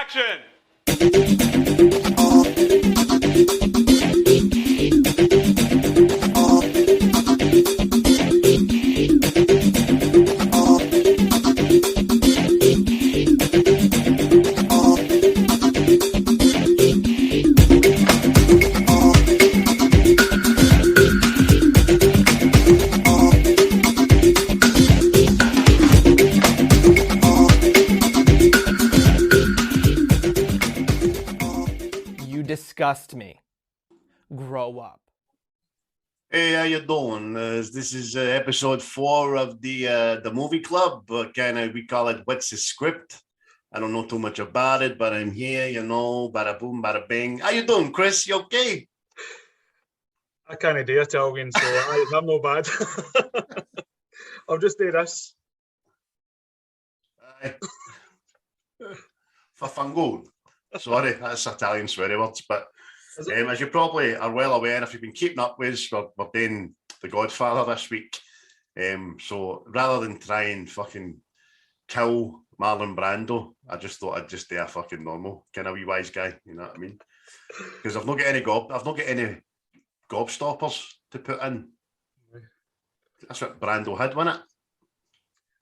Action! You disgust me. Grow up. Hey, how you doing? This is episode 4 of the movie club. We call it What's the Script? I don't know too much about it, but I'm here, you know, bada boom, bada bing. How you doing, Chris? You okay? I can't do Italian, so I'm not bad. I'll just do this. Fafango. Sorry, that's Italian sweary words, but as you probably are well aware, if you've been keeping up with us, we're doing The Godfather this week. So rather than try and fucking kill Marlon Brando, I just thought I'd just do a fucking normal kind of wee wise guy, you know what I mean? Because I've not got any gobstoppers to put in. That's what Brando had, wasn't it?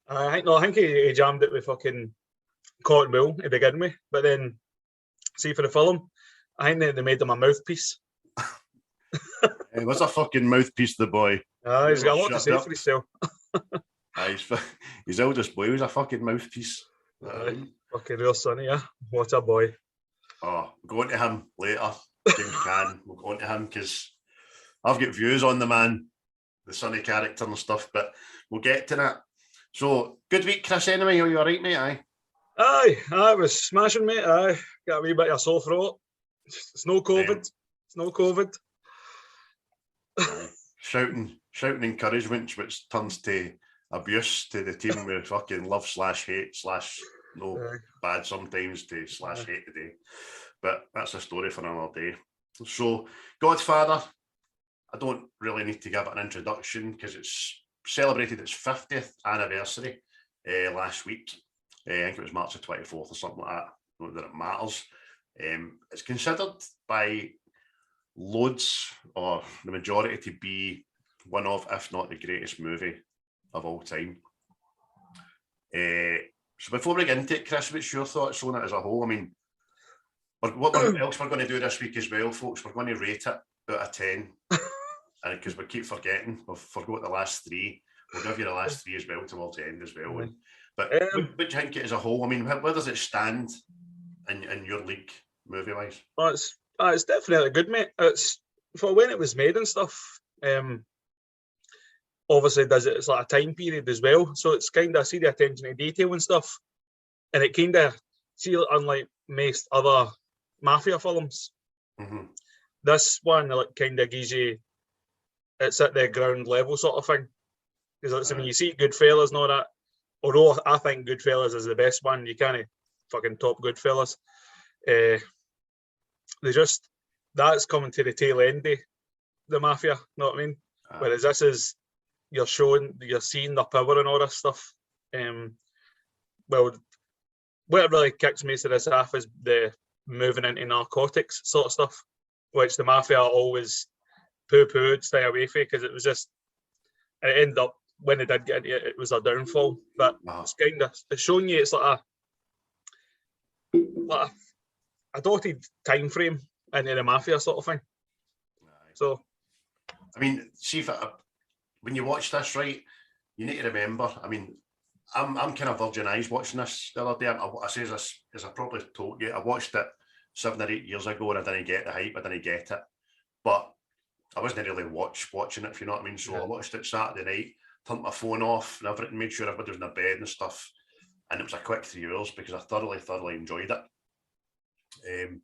I think he jammed it with fucking cotton wool to begin with, but then see for the film, I think they made him a mouthpiece. He was a fucking mouthpiece, the boy. He's got a lot to say for himself. His eldest boy was a fucking mouthpiece. Fucking real sonny, yeah. What a boy. Oh, we'll go on to him later. We'll go on to him because I've got views on the man, the sonny character and stuff, but we'll get to that. So, good week, Chris, anyway. Are you all right, mate? Aye, I was smashing, mate. Aye, got a wee bit of sore throat. It's no COVID. It's no COVID. Shouting encouragement, which turns to abuse to the team with fucking love /hate bad sometimes to /hate today. But that's a story for another day. So, Godfather, I don't really need to give it an introduction because it's celebrated its 50th anniversary last week. I think it was March the 24th or something like that. Not that it matters. It's considered by loads or the majority to be one of, if not the greatest movie of all time. So before we get into it, Chris, what's your thoughts on it as a whole? I mean, what else we're going to do this week as well, folks? We're going to rate it out of 10. And because we keep forgetting, we've forgot the last 3. We'll give you the last 3 as well towards the end as well. But what do you think it as a whole? I mean, where does it stand in your league, movie-wise? Well, it's definitely good, mate. It's for when it was made and stuff. Obviously, it's like a time period as well, so it's kind of see the attention to detail and stuff, and it kind of unlike most other mafia films, this one like kind of gives you it's at the ground level sort of thing. Because when you see Goodfellas and all that, although I think Goodfellas is the best one, you can't fucking top Goodfellas. That's coming to the tail end of the mafia, you know what I mean? Whereas this is, you're seeing the power and all this stuff. Well, what really kicks me to this off is the moving into narcotics sort of stuff, which the mafia always poo-pooed, stay away from, because it was just, it ended up, when they did get into it, it was a downfall. But it's showing you it's like a dotted time frame into the mafia sort of thing. So, I mean, see if when you watch this, right, you need to remember. I mean, I'm kind of virgin eyes watching this the other day. I say this as I probably told you. I watched it 7 or 8 years ago and I didn't get the hype. I didn't get it, but I wasn't really watching it, if you know what I mean. So I watched it Saturday night, turned my phone off and everything, made sure everybody was in their bed and stuff. And it was a quick 3 hours because I thoroughly enjoyed it.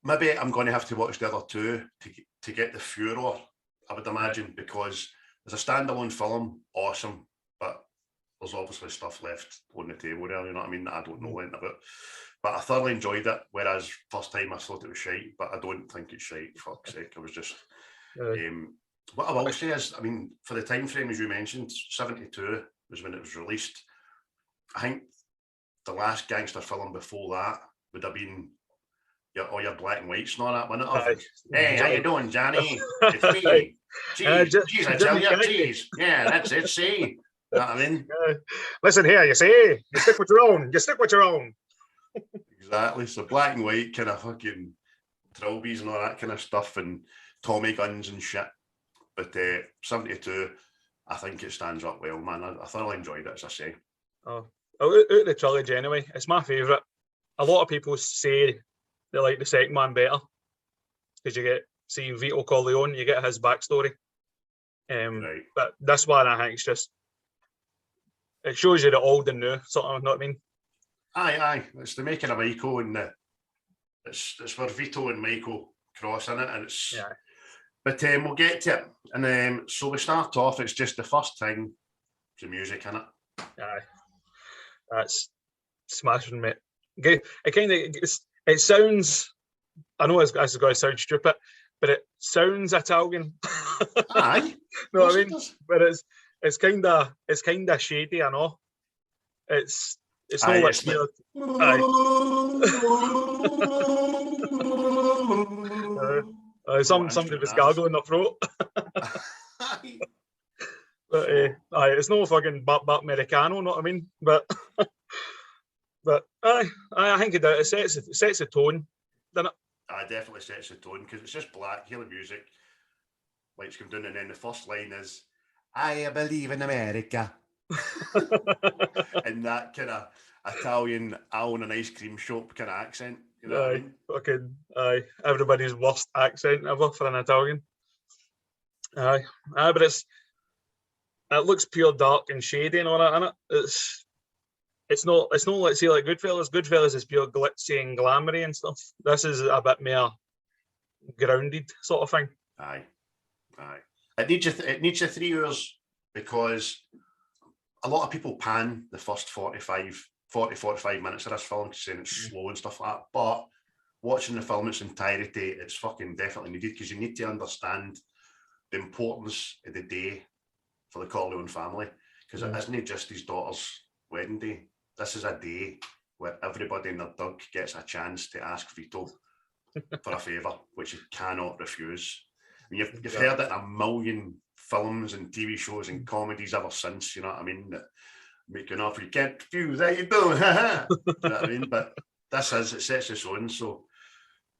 Maybe I'm going to have to watch the other 2 to get the furor, I would imagine, because as a standalone film, awesome, but there's obviously stuff left on the table there, you know what I mean, that I don't know anything about. But I thoroughly enjoyed it, whereas first time I thought it was shite, but I don't think it's shite, fuck's sake. I was just... what I will say is, I mean, for the time frame, as you mentioned, 72 was when it was released. I think the last gangster film before that would have been all your black and whites and all that, wouldn't it have? Hey, how you doing, Johnny? It's me. Cheese, I tell you, cheese. Yeah, that's it, see? You know what I mean? Listen here, you see? You stick with your own. You stick with your own. Exactly. So black and white kind of fucking trilbies and all that kind of stuff and Tommy guns and shit. But 72, I think it stands up well, man. I thoroughly enjoyed it, as I say. Oh, out of the trilogy anyway, it's my favourite. A lot of people say they like the second one better because you get see Vito Corleone, you get his backstory. Right. But this one, I think, it's just it shows you the old and new, sort of. Know what I mean? Aye. It's the making of Michael, and it's where Vito and Michael cross in it, and it's. Yeah. But we'll get to it, and so we start off. It's just the first thing, the music in it. Aye, that's smashing, mate. It kind of it sounds. I know this is going to sound stupid, but it sounds Italian. Aye, know what I mean? But it's kind of shady. I know. It's not like here. Somebody was gargling their throat. But it's no fucking bap Americano, know what I mean? But I think it sets the tone, doesn't it? I definitely sets the tone because it's just black, hear the music, lights come down, and then the first line is "I believe in America," and that kind of Italian owl in an ice cream shop kind of accent. You know what I mean? Fucking everybody's worst accent ever for an Italian. But it looks pure dark and shady and all that, innit? It's not let's say like Goodfellas. Goodfellas is pure glitzy and glamoury and stuff. This is a bit more grounded sort of thing. Aye. It needs a 3 hours because a lot of people pan the first 45 minutes of this film saying it's slow and stuff like that. But watching the film in its entirety, it's fucking definitely needed because you need to understand the importance of the day for the Corleone family because it isn't just his daughter's wedding day. This is a day where everybody in their dug gets a chance to ask Vito for a favour, which you cannot refuse. I mean, you've heard it in a million films and TV shows and comedies ever since, you know what I mean? That make an offer you can't refuse, how you doing? You know what I mean? But this it sets its own. So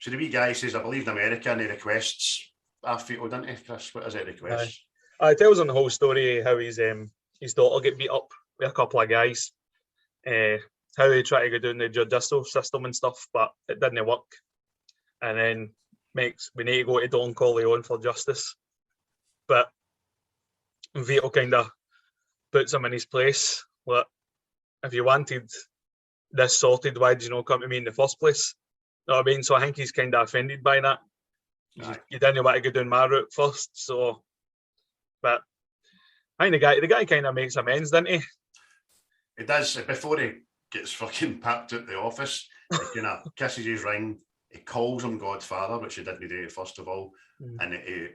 the wee guy says, I believe in America, and he requests a Vito, doesn't he, Chris? What is it, requests? It tells on the whole story how his daughter get beat up with a couple of guys. How they try to go down the judicial system and stuff, but it didn't work. And then we need to go to Don Corleone for justice. But Vito kind of puts him in his place. Like, if you wanted this sorted, why did you not come to me in the first place? You know what I mean? So I think he's kind of offended by that. You didn't want to go down my route first. So, but I think the guy kind of makes amends, doesn't he? He does. Before he gets fucking packed out the office, he kind of kisses his ring. He calls him Godfather, which he didn't do first of all, and he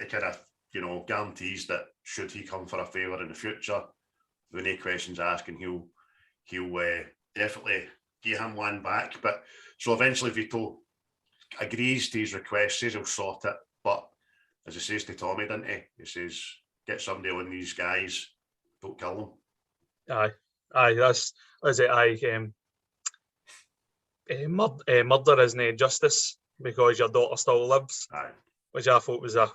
kind of guarantees that should he come for a favour in the future, when any questions asked, and he'll definitely give him one back. But so eventually Vito agrees to his request, says he'll sort it, but as he says to Tommy, didn't he? He says, "Get somebody on these guys, don't kill them." Aye, that's it. Murder isn't justice because your daughter still lives. Aye. Which I thought was a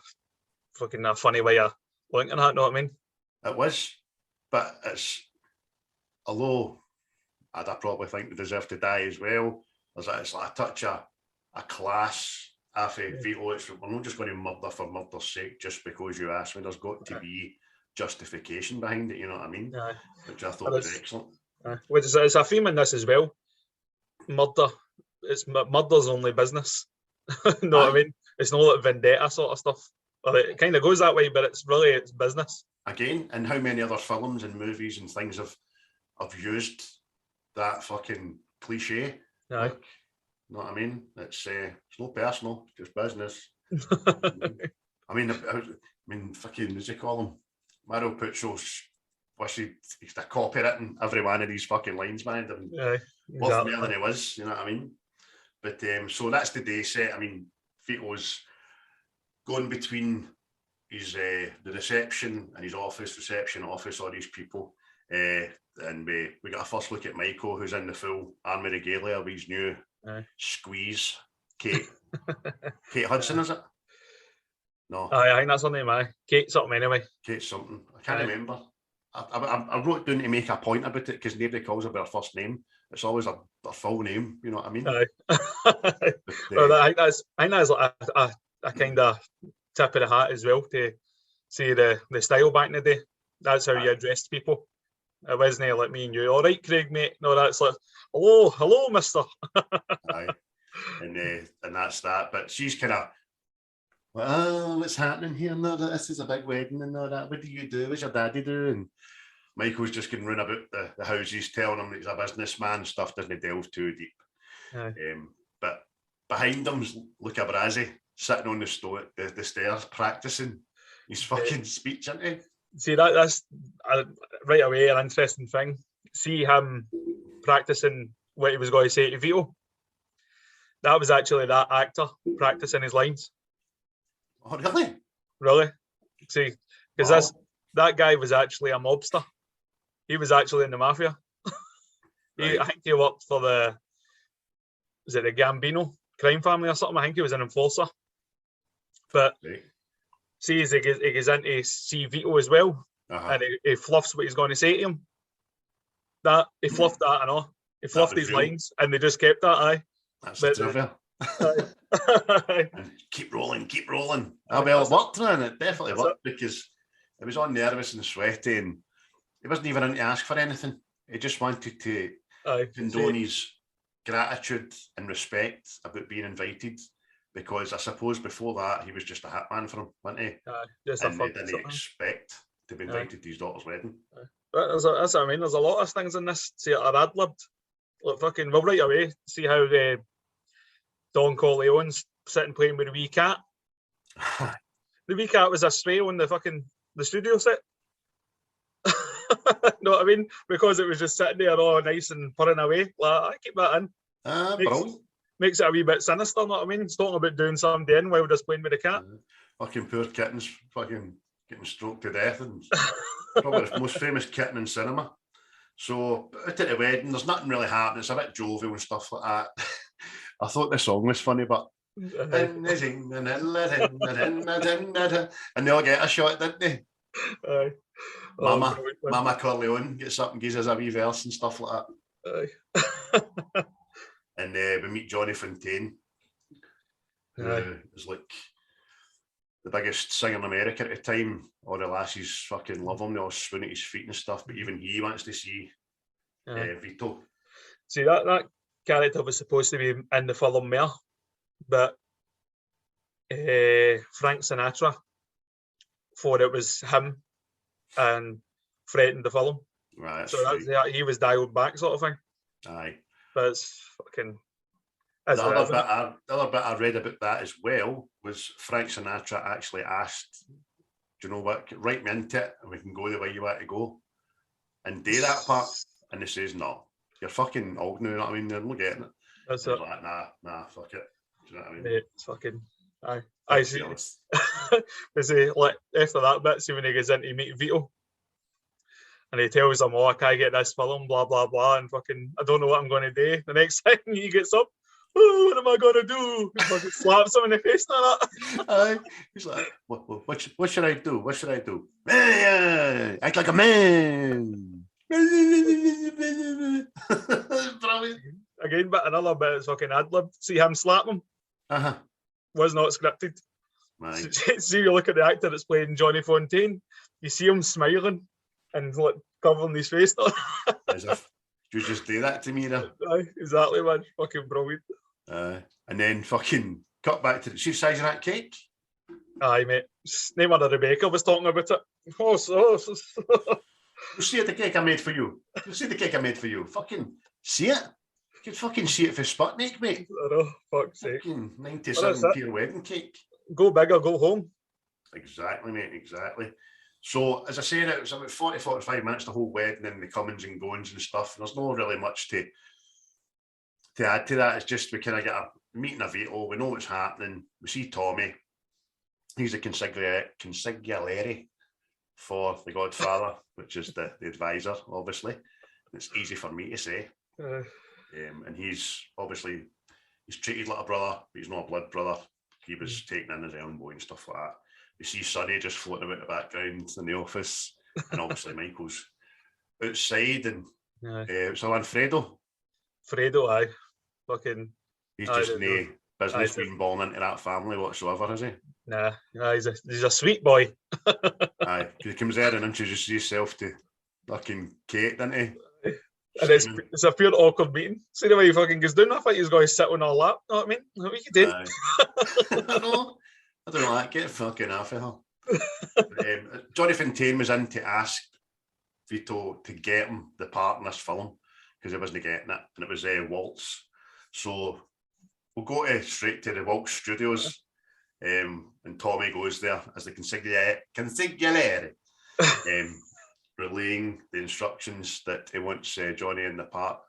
funny way of looking at it, know what I mean? It was, but although I probably think they deserve to die as well, it's like a touch of a class. Vito, we're not just going to murder for murder's sake just because you asked me. There's got to be justification behind it, you know what I mean? Aye. Which I thought was excellent. Which is a theme in this as well. Murder's only business. Know what I mean? It's not like vendetta sort of stuff. Well, it kind of goes that way, but it's business. Again, and how many other films and movies and things have used that fucking cliche? Aye. Like, you know what I mean? It's not personal, it's just business. I mean, fucking, what do you call him? Mario Puzo's he's a copywritten every one of these fucking lines, man. Yeah, Worth exactly. more than he was, you know what I mean? But so that's the day set. I mean, Vito's going between his the reception and his reception office, all these people. And we got a first look at Michael, who's in the full army regalia with his new squeeze. Kate Hudson, is it? No. I think that's her name, Kate something anyway. Kate something. I can't remember. I wrote down to make a point about it because nobody calls her by her first name. It's always their full name, you know what I mean? Well, I think that's like a kind of tip of the hat as well to see the style back in the day. That's how you addressed people. It wasn't like me and you, all right, Craig, mate. No, that's like, hello, mister. Aye. And that's that. But she's kind of, well, what's happening here? No, this is a big wedding and all that. What do you do? What's your daddy do? And Michael's just going round about the houses, telling him that he's a businessman. Stuff doesn't delve too deep. But behind him's Luca Brasi sitting on the stairs practicing his fucking speech, isn't he? See, that's right away an interesting thing. See him practicing what he was going to say to Vito. That was actually that actor practicing his lines. Oh, really? Really? See, because that guy was actually a mobster. He was actually in the mafia. Right. I think he worked for the Gambino crime family or something. I think he was an enforcer. But see, he goes in to see Vito as well, and he fluffs what he's going to say to him. That he fluffed that, I know. He fluffed his lines, and they just kept that. Aye, that's the trivia. And keep rolling. Oh, well, it worked, man. It definitely worked because it was all nervous and sweaty, and he wasn't even in to ask for anything. He just wanted to condone his gratitude and respect about being invited, because I suppose before that he was just a hitman for him, wasn't he? And he didn't expect to be invited to his daughter's wedding. That's what I mean. There's a lot of things in this are ad-libbed. Look, fucking, well, right away, see how Don Corleone's sitting playing with the wee cat. The wee cat was a stray on the studio set. Know what I mean? Because it was just sitting there all nice and purring away. Like, I keep that in. Makes it a wee bit sinister, know what I mean? It's talking about doing something in while just playing with the cat. Fucking poor kittens fucking getting stroked to death, and probably the most famous kitten in cinema. So out at the wedding, there's nothing really happening. It's a bit jovial and stuff like that. I thought the song was funny, but and they all get a shot, didn't they? Mama Corleone gets up and gives us a wee verse and stuff like that. And we meet Johnny Fontaine, who was like the biggest singer in America at the time. All the lassies fucking love him. They all swoon at his feet and stuff, but even he wants to see Vito. See, that character was supposed to be in the film more, but Frank Sinatra thought it was him and threatened the film. Right. So he was dialed back, sort of thing. Aye. But it's fucking. The other bit I read about that as well was Frank Sinatra actually asked, do you know what, write me into it and we can go the way you want to go and do that part. And he says, no, you're fucking old now, you know what I mean? You're not getting it. That's it. Like, nah, fuck it. Do you know what I mean? Mate, it's fucking. Aye. I see. They say, like, after that bit, see when he goes in to meet Vito. And he tells him, I can't get this film, blah, blah, blah, and fucking, I don't know what I'm going to do. The next thing he gets up, what am I going to do? He fucking slaps him in the face like that. He's like, what should I do? What should I do? Act like a man. Again, but another bit is fucking ad-lib. See him slap him? Was not scripted. Right. See, you look at the actor that's playing Johnny Fontaine, you see him smiling and like covering his face. As if you just do that to me now. Aye, exactly, man. Fucking brilliant. And then fucking cut back to the chief size of that cake. Aye, mate. Name of Rebecca was talking about it. You see the cake I made for you. You see the cake I made for you. Fucking see it. You can fucking see it for Sputnik, mate. I know, fuck's sake. Fucking 97 tier wedding cake. Go big or go home. Exactly, mate, exactly. So, as I said, it was about 40, 45 minutes, the whole wedding and the comings and goings and stuff. And there's not really much to add to that. It's just we kind of get a meeting a veto. We know what's happening. We see Tommy. He's a consigliere for the Godfather, which is the advisor, obviously. It's easy for me to say. And he's treated like a brother, but he's not a blood brother. He was taken in his elbow and stuff like that. You see Sonny just floating about the background in the office, and obviously Michael's outside, and so Alfredo. Fredo, aye. Fucking. He's just no business being born into that family whatsoever, is he? Nah, he's a sweet boy. Aye, he comes there and introduces himself to fucking Kate, doesn't he? And it's a pure awkward meeting. See the way he fucking goes down. I thought he was going to sit on our lap. Know what I mean? What are you doing? I don't know that. Get fucking off of her. Johnny Fontaine was in to ask Vito to get him the part in this film because he wasn't getting it, and it was Waltz. So we'll go straight to the Waltz Studios, and Tommy goes there as the consigliere, relaying the instructions that he wants Johnny in the part.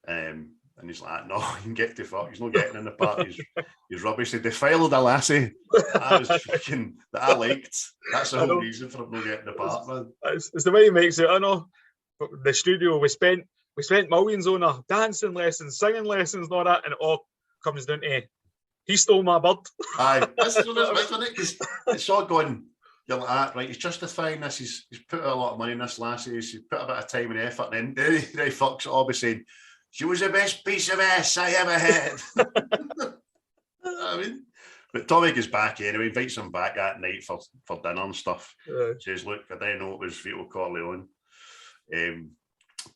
And he's like, no, you can get to fuck. He's not getting in the part. He's rubbish. They defiled a lassie. That was fucking that I liked. That's the whole reason for him not getting the part, man. It's the way he makes it. I know. The studio we spent millions on her dancing lessons, singing lessons, and all that, and it all comes down to he stole my bird. Aye, that's what it's with, isn't it? Because it's all going. You're like, right, he's justifying this. He's put a lot of money in this lassie. He's put a bit of time and effort, and then he fucks it all by saying, she was the best piece of ass I ever had. I mean, but Tommy goes back anyway, invites him back that night for dinner and stuff. Says, look, I didn't know it was Vito Corleone.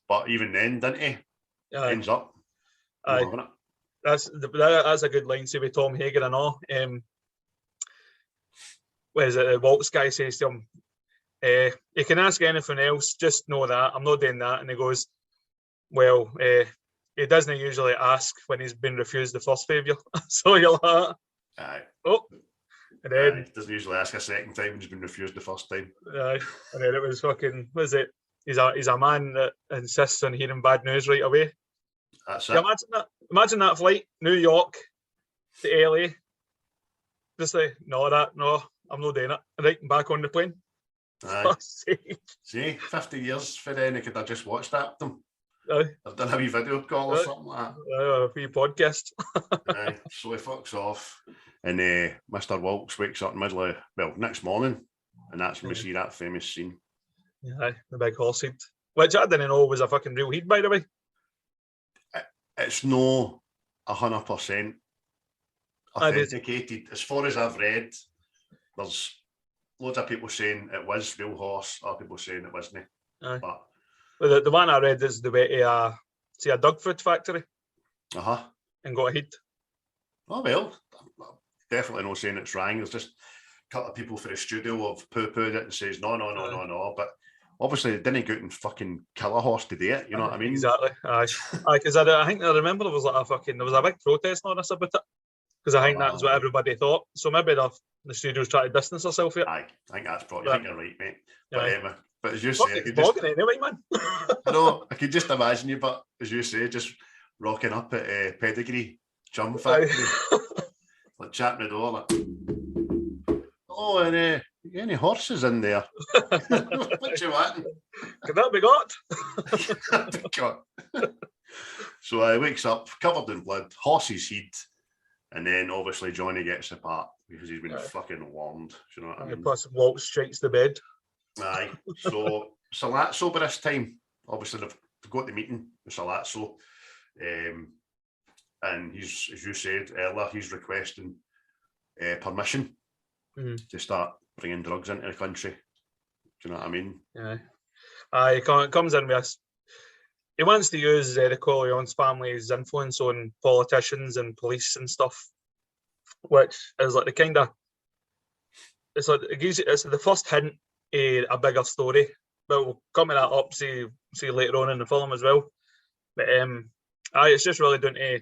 But even then, didn't he? Ends up. That's a good line, say, with Tom Hagen and all. What is it? The Waltz guy says to him, you can ask anything else, just know that. I'm not doing that. And he goes, well, he doesn't usually ask when he's been refused the first favour. So you're like, aye. Oh. And then he doesn't usually ask a second time when he's been refused the first time. Aye. And then it was fucking, what is it? He's a man that insists on hearing bad news right away. That's it. Imagine that flight, New York to LA. Just like, no, I'm not doing it. Right, I'm back on the plane. Aye. See, 50 years for then, he could have just watched that them. Aye. I've done a wee video call or something like that. A wee podcast. Aye. So he fucks off, and Mr. Waltz wakes up in the middle of, next morning, and that's when we see that famous scene. Aye, the big horse head, which I didn't know was a fucking real head, by the way. It's no 100% authenticated. As far as I've read, there's loads of people saying it was real horse, other people saying it wasn't. Aye. But the one I read is the way to a dog food factory. And got a head. Oh well, definitely not saying it's wrong. There's just a couple of people for the studio have poo-pooed it and says no. But obviously they didn't go out and fucking kill a horse to do it. You know what I mean? Exactly. Aye. Because I think I remember there was a big protest on this about it. Because I think that's what everybody thought. So maybe the studio's trying to distance herself here. Aye, I think that's probably. I think you're right, mate. But as you say, anyway, man. I know. I could just imagine you, but as you say, just rocking up at Pedigree Jump Factory, like chatting the door, like, oh, and any horses in there? What you want? Can that be got? So he wakes up covered in blood, horse's head, and then obviously Johnny gets apart because he's been fucking warned. You know what I mean? Plus, Waltz strikes the bed. Aye. So Salazzo by this time, obviously they've got the meeting with Salazzo, and he's, as you said earlier, he's requesting permission to start bringing drugs into the country. Do you know what I mean? Yeah. He comes in with us. He wants to use the Corleone's family's influence on politicians and police and stuff, which is like the kind of it's the first hint a bigger story, but we'll come to that up see later on in the film as well. But it's just really down to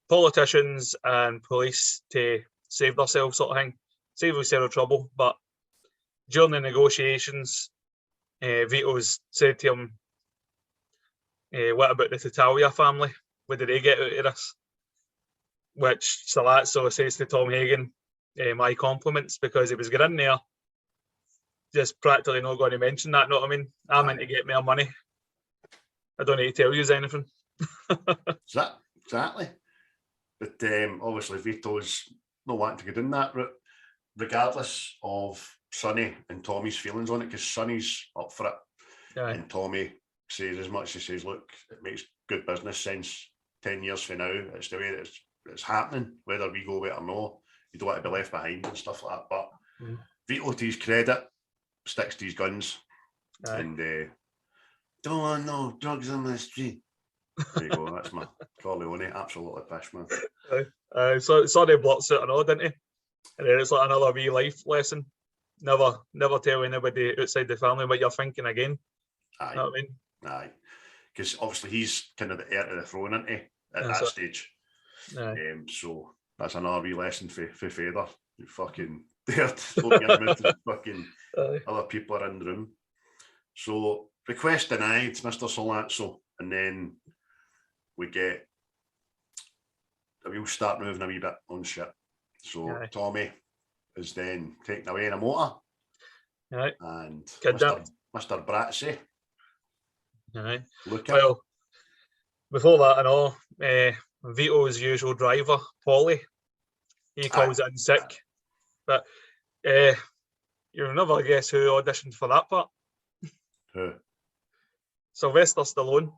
politicians and police to save themselves, sort of thing, save themselves trouble. But during the negotiations, Vito's said to him, what about the Tattaglia family? What did they get out of this? Which Salazzo says to Tom Hagen, my compliments, because he was getting in there, just practically not going to mention that, know what I mean? I'm in to get more money. I don't need to tell you anything. Exactly. But obviously Vito's not wanting to go down that route, regardless of Sonny and Tommy's feelings on it, because Sonny's up for it. Aye. And Tommy says, as much as he says, look, it makes good business sense 10 years from now. It's the way that it's happening, whether we go with it or no. You don't want to be left behind and stuff like that. But Vito, to his credit, sticks to his guns. Aye. And don't want no drugs on the street. There you go, that's my Corleone, absolutely pish, man. So Sonny blots it and all, didn't he? And then it's like another wee life lesson. Never tell anybody outside the family what you're thinking again. Aye. You know what I mean? Aye. Because obviously he's kind of the heir to the throne, isn't he, at that stage. So that's another wee lesson for Fader. You fucking dared to get him into fucking other people are in the room. So request denied, Mr. Solazzo, and then we get we'll start moving a wee bit on shit. So Tommy is then taken away in a motor. Right. And Mr. Bratzy. Aye. Well, before that and all, Vito's usual driver, Paulie, he calls in sick. But you'll never guess who auditioned for that part. Who? Sylvester Stallone.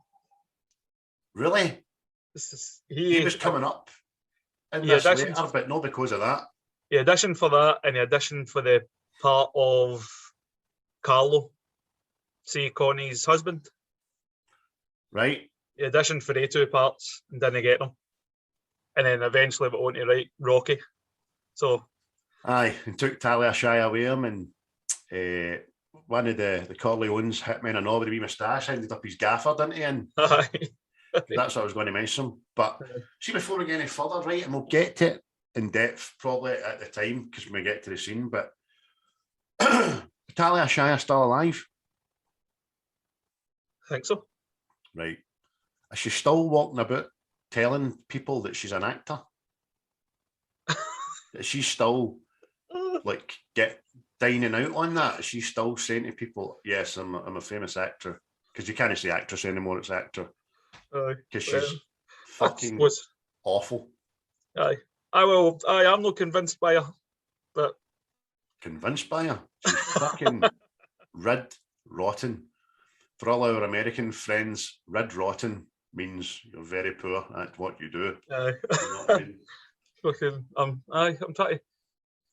Really? He was coming up in this later, but not because of that. He auditioned for that, and he auditioned for the part of Carlo, see Connie's husband. Right. He auditioned for the two parts and didn't get them. And then eventually went on to write Rocky. So aye, and took Talia Shire with him, and one of the Corleone's hitmen and all with a wee moustache ended up his gaffer, didn't he? And that's what I was going to mention. But see, before we get any further, right, and we'll get to it in depth probably at the time because when we get to the scene, but Talia Shire still alive? I think so. Right. Is she still walking about telling people that she's an actor? Is she still like dining out on that? Is she still saying to people, yes, I'm a famous actor? Because you can't say actress anymore, it's actor. Because she's fucking awful. Aye. I'm not convinced by her. But convinced by her? She's fucking rid rotten. For all our American friends, rid rotten means you're very poor at what you do. Aye. You know what I mean? Fucking, I'm trying to.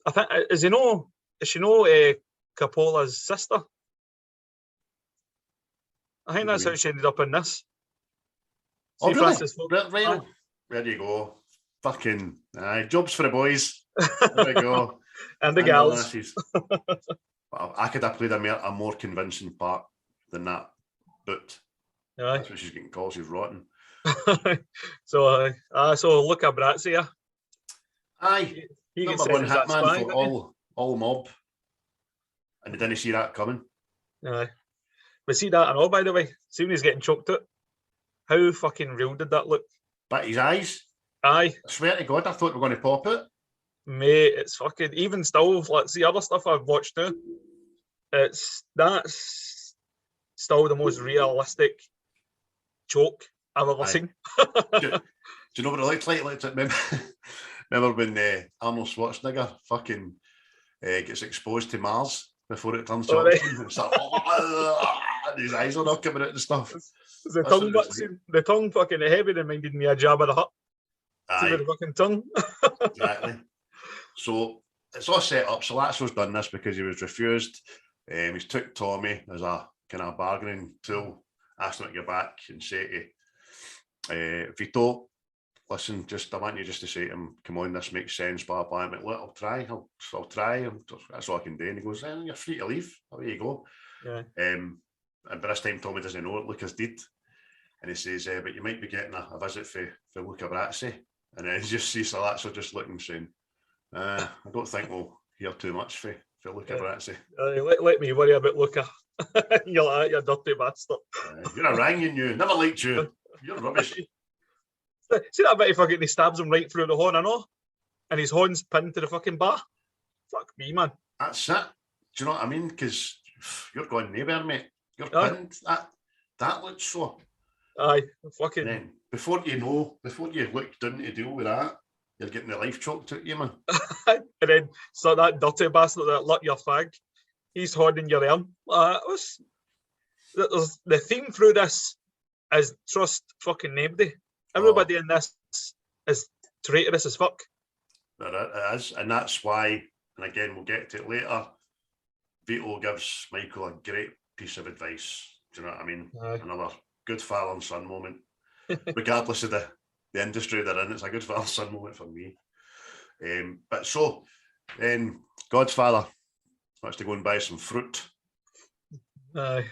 I think is she Coppola's sister? I think that's how she ended up in this. Oh, really? Francis right. There you go. Fucking jobs for the boys. There we go. And the gals. Well, I could have played a more convincing part than that, but that's what she's getting called. She's rotten. So look at Bratzy here. Aye, he number one hitman for all mob, and they didn't see that coming. Aye, but see that and all. By the way, see when he's getting choked out. How fucking real did that look? But his eyes. Aye. I swear to God, I thought we were going to pop it. Mate, it's fucking even still. Like, see other stuff I've watched now. That's still the most realistic choke I've ever seen. Do you know what it looks like? Remember when Arnold Schwarzenegger fucking gets exposed to Mars before it turns to oxygen? It's like, his eyes are not coming out and stuff. The tongue fucking heavy reminded me of Jabba the Hutt. See with the fucking tongue. Exactly. So it's all set up. Salazzo's done this because he was refused. He's took Tommy as a kind of bargaining tool, asked him to get back and say to Vito, listen, I want you just to say to him, come on, this makes sense, blah, blah. I'm like, look, I'll try. I'll try. That's all I can do. And he goes, you're free to leave. Away you go. Yeah. And by this time, Tommy doesn't know what Lucas did. And he says, but you might be getting a visit for Luca Brazzi. And then he just sees Salazzo just looking, saying, I don't think we'll hear too much for for Luca Brazzi. Let me worry about Luca. You're like, you dirty bastard. You're a ranging you. Never liked you. You're rubbish. See that bit he fucking stabs him right through the horn, I know? And his horn's pinned to the fucking bar. Fuck me, man. That's it. Do you know what I mean? Because you're going nowhere, mate. You're Aye. pinned. That looks so. Aye, fucking. And then before you look down to deal with that, you're getting the life choked out of you, man. And then so that dirty bastard that lit your fag, he's holding your arm. The theme through this is trust fucking nobody. Everybody in this is traitorous as fuck. It is, and that's why, and again, we'll get to it later, Vito gives Michael a great piece of advice. Do you know what I mean? Aye. Another good father and son moment. Regardless of the industry they're in, it's a good father and son moment for me. But so, then Godfather wants to go and buy some fruit. Aye.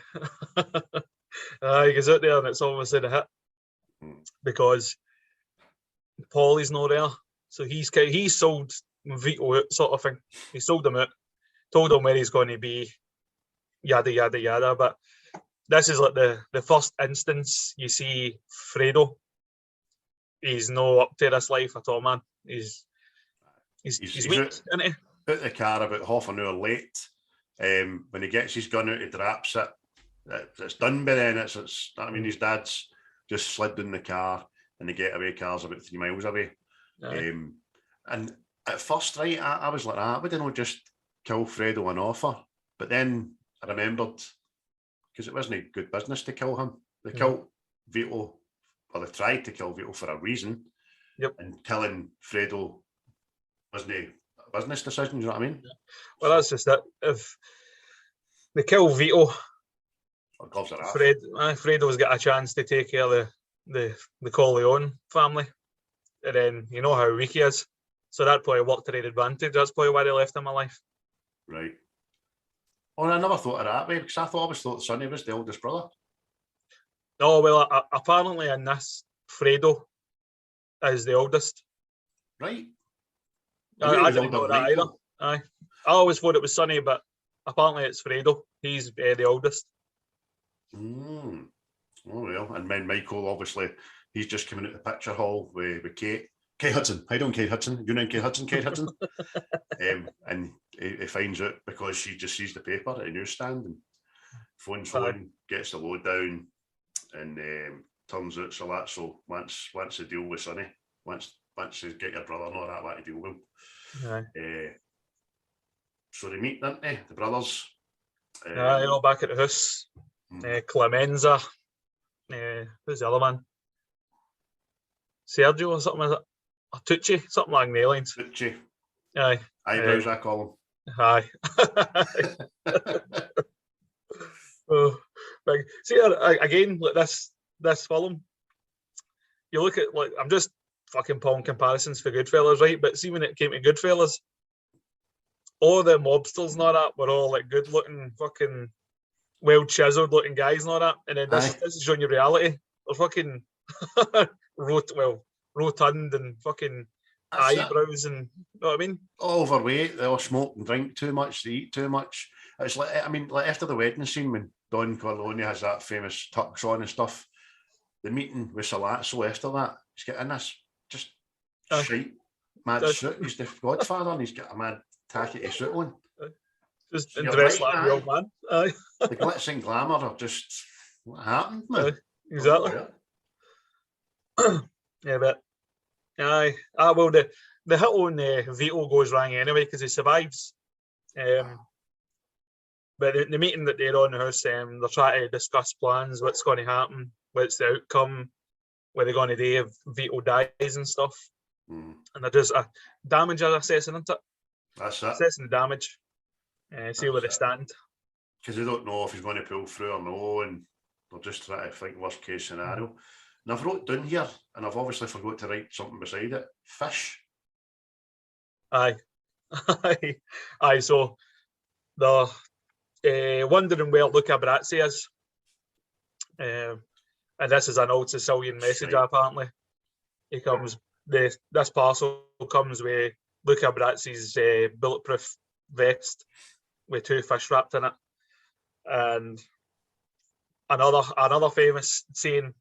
Aye, he goes out there and it's obviously the hit. Because Paulie's not there. So he sold Vito out, sort of thing. He sold him out, told him where he's going to be, yada, yada, yada. But this is like the first instance you see Fredo. He's no up to this life at all, man. He's weak, isn't he? Out the car about half an hour late. When he gets his gun out, he drops it. It's done by then. I mean, his dad's just slid in the car, and the getaway car's about 3 miles away. And at first, right, I was like, I would not just kill Fredo on offer. But then I remembered, because it wasn't good business to kill him. They killed Vito, or they tried to kill Vito for a reason. Yep. And killing Fredo wasn't a business decision, you know what I mean? Well, that's just it. If they kill Vito, Fredo's got a chance to take care of the Corleone family. And then you know how weak he is. So that probably worked to their advantage. That's probably why they left him alive. Right. Oh, I never thought of that way, because I always thought Sonny was the oldest brother. No, well, apparently in this, Fredo is the oldest. Right. I didn't know that either. Aye. I always thought it was Sonny, but apparently it's Fredo. He's the oldest. Oh, well. And then Michael, obviously, he's just coming out the picture hall with Kate. Kate Hudson. How you doing, Kate Hudson? You know Kate Hudson, Kate Hudson? And he finds out because she just sees the paper at a newsstand and phones home, gets the load down, and turns out so once the deal with Sonny, once you get your brother and all that, to deal with him. So they meet, don't they? The brothers. They're all back at the house. Clemenza. Who's the other man? Sergio or something, is it? Or Tucci, something along the lines. Tucci. Aye. Eyebrows, I call him. Aye. See, again, like this film, you look at, like, I'm just fucking pulling comparisons for Goodfellas, right? But see, when it came to Goodfellas, all the mobsters and all that were all like good looking, fucking well chiseled looking guys and all that. And then this is showing you reality. They're fucking rotund and fucking eyebrows, and you know what I mean? Overweight, they all smoke and drink too much, they eat too much. It's like, I mean, like after the wedding scene when Don Corleone has that famous tux on and stuff, the meeting with Salazzo after that, he's getting this just shite, mad suit. He's the Godfather and he's got a mad tacky suit on. Just dressed like the old man. Aye. The glitz and glamour are just, what happened, man? Exactly. Yeah, but aye. Well, the hit on Vito goes wrong anyway because he survives. But the meeting that they're on the house, they're trying to discuss plans, what's going to happen, what's the outcome, what they're going to do if Vito dies and stuff. And they're just a damage assessing, isn't it? That's it. Assessing the damage. See where they stand. Because they don't know if he's going to pull through or no, and they're just trying to think worst case scenario. And I've wrote down here, and I've obviously forgot to write something beside it. Fish. Aye. Aye, so they're wondering where Luca Brazzi is. And this is an old Sicilian message, apparently. This parcel comes with Luca Brazzi's bulletproof vest with 2 fish wrapped in it. And another famous saying,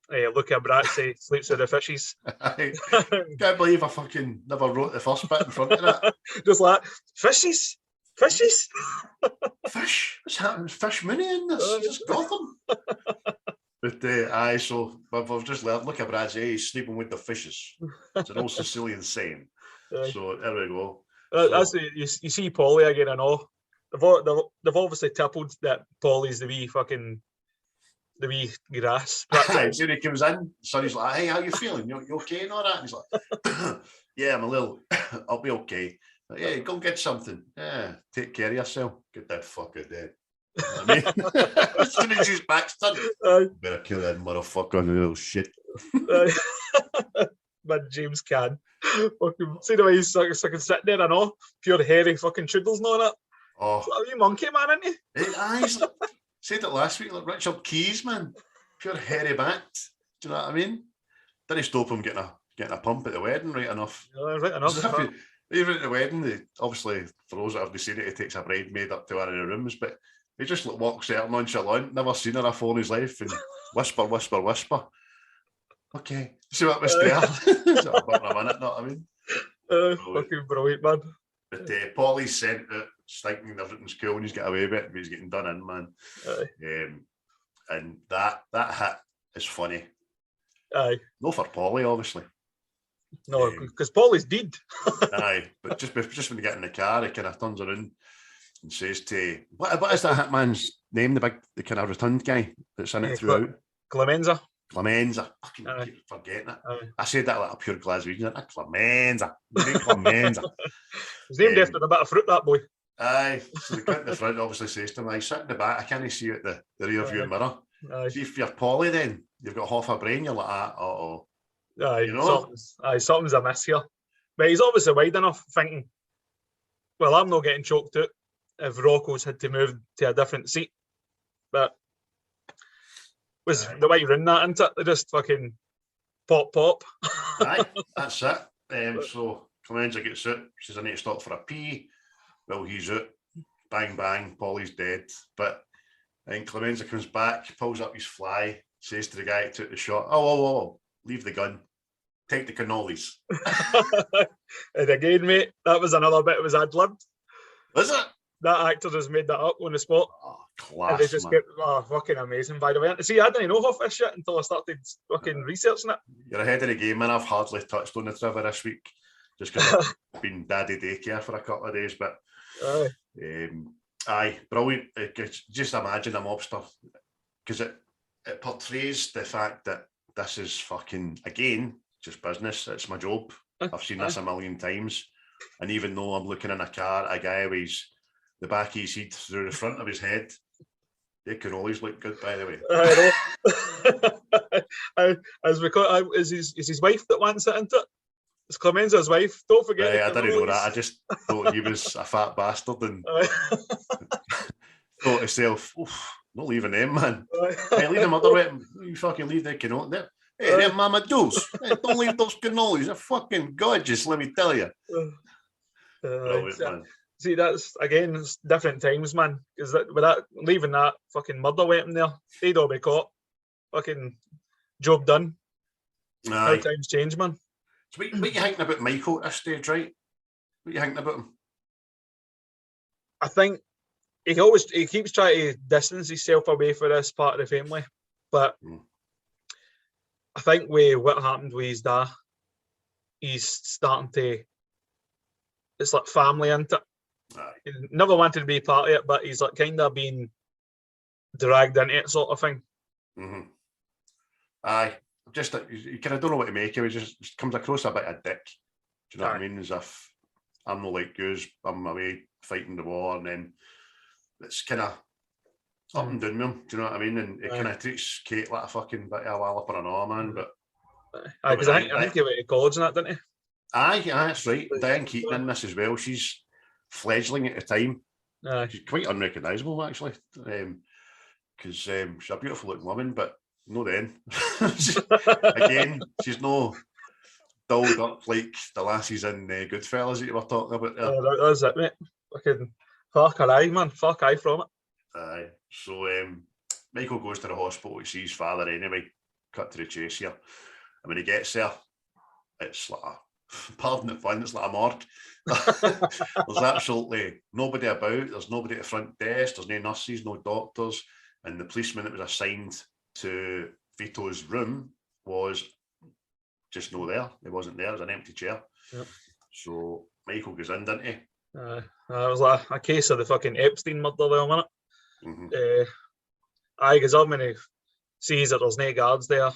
Luca Brazzi sleeps with the fishes. I can't believe I fucking never wrote the first bit in front of that. Just like, fishes? Fishes? Fish? What's happening? Fish Mooney in this? Just Gotham. But so I've just learned, look at Brad's he's sleeping with the fishes. It's an old Sicilian saying. So there we go. You see Paulie again, I know. They've obviously tippled that Paulie's the wee grass. When he comes in, Sonny's like, hey, how you feeling? You okay and all that? And he's like, yeah, I'm a little, I'll be okay. Like, yeah, go get something. Yeah, take care of yourself. Get that fucker dead. You know what I mean? As soon as he's back, better kill that motherfucker on the little shit. Man, James Caan. Fucking, see the way he's fucking sitting there, I know. Pure hairy fucking choodles and all that. Oh. Are you monkey man, aren't you? He's said it last week, like Richard Keys, man. Pure hairy backed. Do you know what I mean? Didn't stop him getting a pump at the wedding, right enough. Yeah, right enough. Even at the wedding, obviously, for those that haven't seen it, he takes a bridesmaid up to one of the rooms, but he just walks out nonchalant, never seen her before in his life, and whisper, whisper, whisper. Okay, see what was there? So about a minute, know what I mean? Fucking brilliant, man. But Paulie's sent it, thinking everything's cool and he's got away with it, but he's getting done in, man. And that hit is funny. Aye. No for Paulie, obviously. No, because Paulie's dead. Aye, but just when you get in the car, he kind of turns around and says to what is that hitman's name? The kind of rotund guy that's in it throughout. Clemenza. Fucking keep forgetting it. I said that like a pure Glaswegian. Clemenza. Clemenza. He's named after a bit of fruit, that boy. Aye. So the cunt in the front obviously says to him, I sit in the back, I can't see you at the rear view mirror. See if you're Paulie then, you've got half a brain, you're like, uh-oh. Aye, you know? Something's amiss here. But he's obviously wide enough thinking, well, I'm not getting choked out if Rocco's had to move to a different seat. But was the way you run that, isn't it? They just fucking pop. Aye, that's it. So Clemenza gets out, says I need to stop for a pee. Well, he's out. Bang, bang, Paulie's dead. But then Clemenza comes back, pulls up his fly, says to the guy who took the shot, oh, leave the gun. Take the cannolis. And again, mate, that was another bit of his ad-libbed. Was it? That actor just made that up on the spot. Oh, class, and they just man. Fucking amazing, by the way. See, I didn't know half this shit until I started fucking researching it. You're ahead of the game, man. I've hardly touched on the trivia this week, just because I've been daddy daycare for a couple of days, but aye, brilliant. Just imagine a mobster, because it portrays the fact that this is fucking, again, just business. It's my job. I've seen this a million times. And even though I'm looking in a car, a guy with the back of his head through the front of his head, they can always look good, by the way. Is his wife that wants it, isn't it? It's Clemenza's wife. Don't forget. I didn't know that. I just thought he was a fat bastard and thought to myself, not leaving them, man. Hey, leave them other way. You fucking leave that cannoli there. Hey, they're mama doos. Hey, don't leave those cannolis. They're fucking gorgeous, let me tell you. Brilliant, man. See, that's, again, it's different times, man. Because leaving that fucking murder weapon there, they'd all be caught. Fucking job done. How times change, man. So what you thinking about Michael at this stage, right? What you thinking about him? I think he keeps trying to distance himself away from this part of the family. But I think with what happened with his dad, he's starting to, it's like family, isn't it? He never wanted to be part of it, but he's like kind of being dragged into it, sort of thing. Aye, just you kind of don't know what to make of it. Just comes across a bit of dick. Do you know what I mean? As if I'm not like yours, I'm away fighting the war, and then it's kind of up and down with him. Do you know what I mean? And it kind of treats Kate like a fucking bit of a wallop or an arm, man. But because I think he went to college and that, didn't he? Aye, that's right. Diane Keaton in this as well. She's fledgling at the time. She's quite unrecognisable, actually, because she's a beautiful looking woman, but no then. Again, she's no dolled up like the lassies in Goodfellas that you were talking about there. That's it, mate. Fucking Fuck aye, man. Fuck aye from it. Aye. So Michael goes to the hospital to see his father anyway. Cut to the chase here. And when he gets there, it's like pardon the fun, it's like a morgue. There's absolutely nobody about. There's nobody at the front desk. There's no nurses, no doctors. And the policeman that was assigned to Vito's room was just no there. He wasn't there. It was an empty chair. Yep. So Michael goes in, didn't he? It was like a case of the fucking Epstein murder there, wasn't it? Mm-hmm. Aye, goes up and he sees that there's no guards there.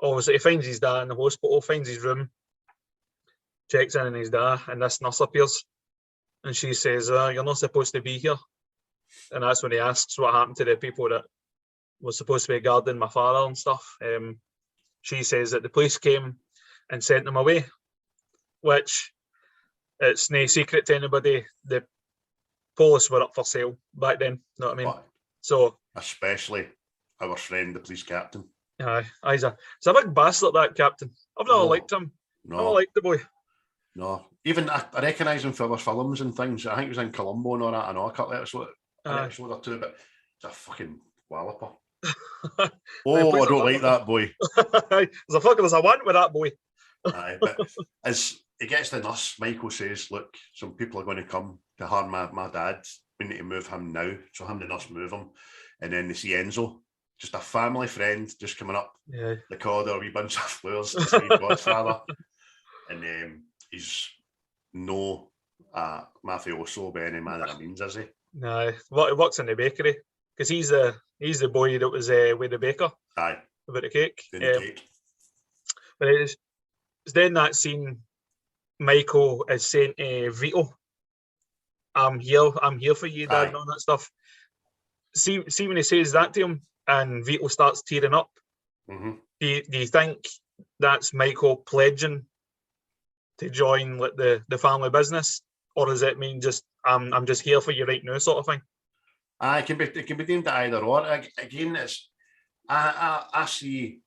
Obviously, he finds his dad in the hospital, finds his room, checks in on his dad, and this nurse appears. And she says, you're not supposed to be here. And that's when he asks what happened to the people that were supposed to be guarding my father and stuff. She says that the police came and sent them away, which it's no secret to anybody. The police were up for sale back then, know what I mean? But so especially our friend, the police captain. Aye, he's a big bastard, that captain. I've never liked him. No. I never liked the boy. No. Even I recognise him for other films and things. I think he was in Columbo and all that. I know a couple of episodes or two, but it's a fucking walloper. Oh, I don't like that boy. There's a want with that boy. Aye, but as he gets the nurse, Michael says, look, some people are going to come to harm my dad. We need to move him now. So him and the nurse move him. And then they see Enzo, just a family friend, just coming up the corridor, a wee bunch of flowers to see Godfather. And he's no mafioso by any manner of means, is he? No, he works in the bakery because he's the boy that was with the baker. Aye. About the cake. Cake. But it's then that scene, Michael is saying to Vito, I'm here for you, Dad, and all that stuff. See when he says that to him and Vito starts tearing up, mm-hmm. do you think that's Michael pledging to join like the family business, or does it mean just I'm just here for you right now sort of thing? It can be deemed either or. Again, it's I see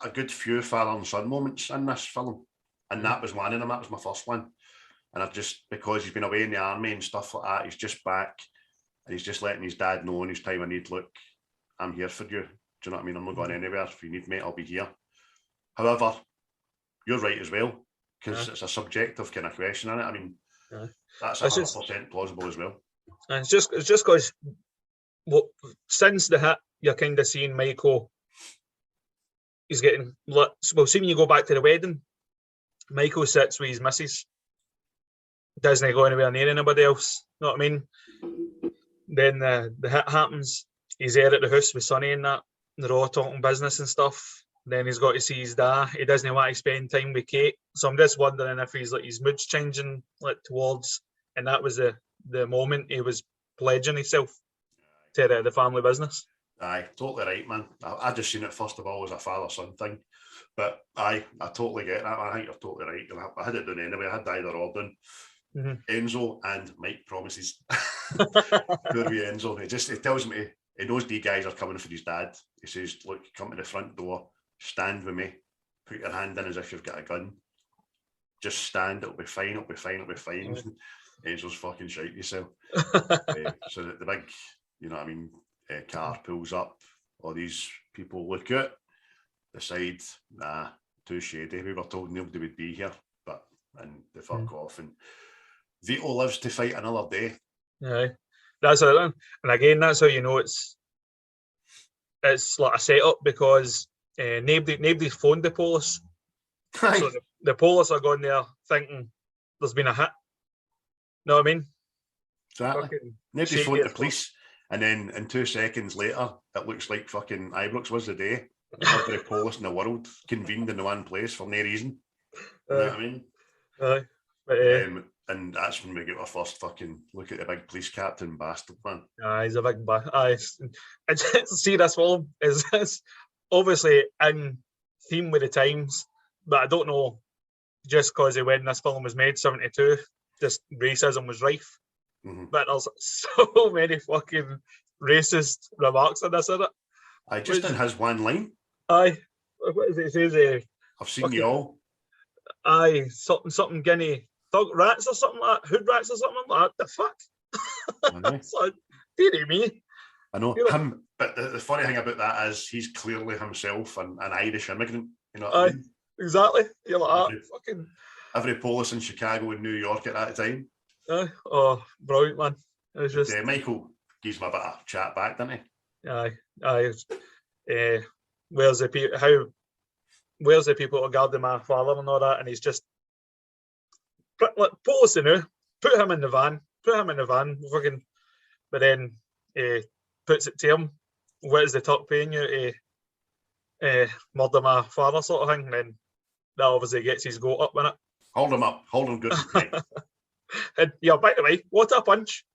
a good few father and son moments in this film, and that was one of them. That was my first one, and I just, because he's been away in the army and stuff like that, he's just back, and he's just letting his dad know in his time of need, look, I'm here for you. Do you know what I mean? I'm not going anywhere. If you need me, I'll be here. However, you're right as well, because it's a subjective kind of question, isn't it? I mean, that's 100% plausible as well. And it's just because since the hit, you're kind of seeing Michael. He's getting well. See, when you go back to the wedding, Michael sits with his missus. Doesn't go anywhere near anybody else. You know what I mean? Then the hit happens. He's there at the house with Sonny and that. They're all talking business and stuff. Then he's got to see his dad. He doesn't want to spend time with Kate. So I'm just wondering if he's like his mood's changing like towards, and that was the moment he was pledging himself to the family business. Aye, totally right, man. I just seen it first of all as a father-son thing. But I totally get that. I think you're totally right. I had it done anyway. I had either or done. Mm-hmm. Enzo and Mike promises. Poor wee Enzo. He tells me he knows these guys are coming for his dad. He says, look, come to the front door, stand with me, put your hand in as if you've got a gun. Just stand, it'll be fine, it'll be fine, it'll be fine. Mm-hmm. Enzo's fucking shite yourself. So the big, you know what I mean, car pulls up, all these people look at, decide, nah, too shady. We were told nobody would be here, and they fuck off. And Vito lives to fight another day. Yeah, that's it. And again, that's how you know it's like a setup, because nobody's phoned the police. So the police are going there thinking there's been a hit. Know what I mean? Exactly. Nobody's phoned the police, and then in 2 seconds later, it looks like fucking Ibrox was the day. Every police in the world convened in the one place for no reason. You know what I mean? And that's when we get our first fucking look at the big police captain bastard, man. He's a big bastard. See, this film is obviously in theme with the times, but I don't know, just because when this film was made, 72, just racism was rife. Mm-hmm. But there's so many fucking racist remarks in this, isn't it? Just in his one line. Aye. What is it? It says, I've seen you all. Aye, something Guinea. thug rats or something like that, hood rats or something like that. The fuck? It's like, dearie me. I know You know- him, but the funny thing about that is he's clearly himself an Irish immigrant. You know what I Aye, mean? exactly. You're like, Every- fucking. Every polis in Chicago and New York at that time. Oh, brilliant, man. It's just, Michael gives me a bit of chat back, didn't he? aye. Where's the people? Where's the people regarding my father and all that? And he's just like policy now. Put him in the van. Fucking, but then puts it to him. What is the top paying you to murder my father, sort of thing? And then that obviously gets his goat up in it. Hold him up. Hold him good and tight. And yeah, by the way, what a punch!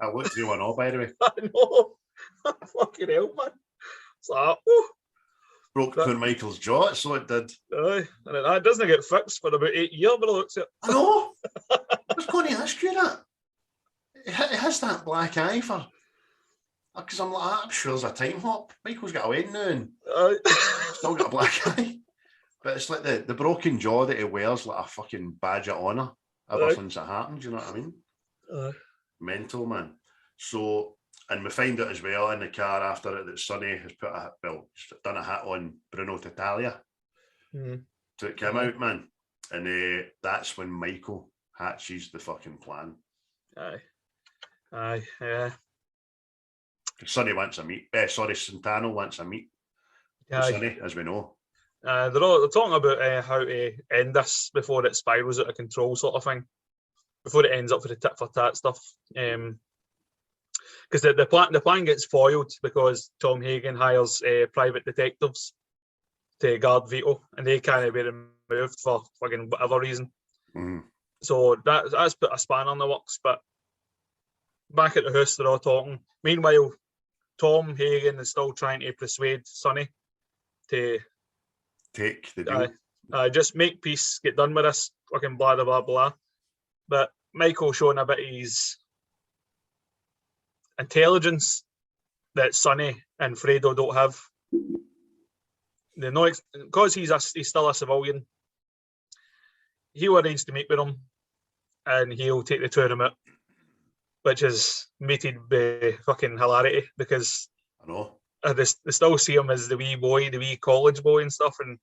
I looked through and all, by the way. I know. Fucking hell, man. It's like, oh. Broke poor Michael's jaw, so it did. Aye, and that doesn't get fixed for about 8 years, but it looks at. I know. I was going to ask you that. It has that black eye for. Because I'm like, I'm sure there's a time hop. Michael's got a wedding now and still got a black eye. But it's like the broken jaw that he wears like a fucking badge of honour ever since it happened. Do you know what I mean? Mental, man. So, and we find out as well in the car after it that Sonny has done a hit on Bruno Tattaglia. So it came out, man. And that's when Michael hatches the fucking plan. Aye, yeah. Sonny wants a meet. Santano wants a meet. Sonny, as we know. They're talking about how to end this before it spirals out of control, sort of thing. Before it ends up for the tit for tat stuff. Because the plan gets foiled because Tom Hagen hires private detectives to guard Vito, and they can't be removed for fucking whatever reason. So that's put a spanner in the works. But back at the house, they're all talking. Meanwhile, Tom Hagen is still trying to persuade Sonny to take the deal. Just make peace, get done with this, fucking blah, blah, blah, blah. But Michael showing a bit of his intelligence that Sonny and Fredo don't have. They know, because he's still a civilian, he'll arrange to meet with him and he'll take the two of them out, which is mated by fucking hilarity because I know. They still see him as the wee boy, the wee college boy and stuff. And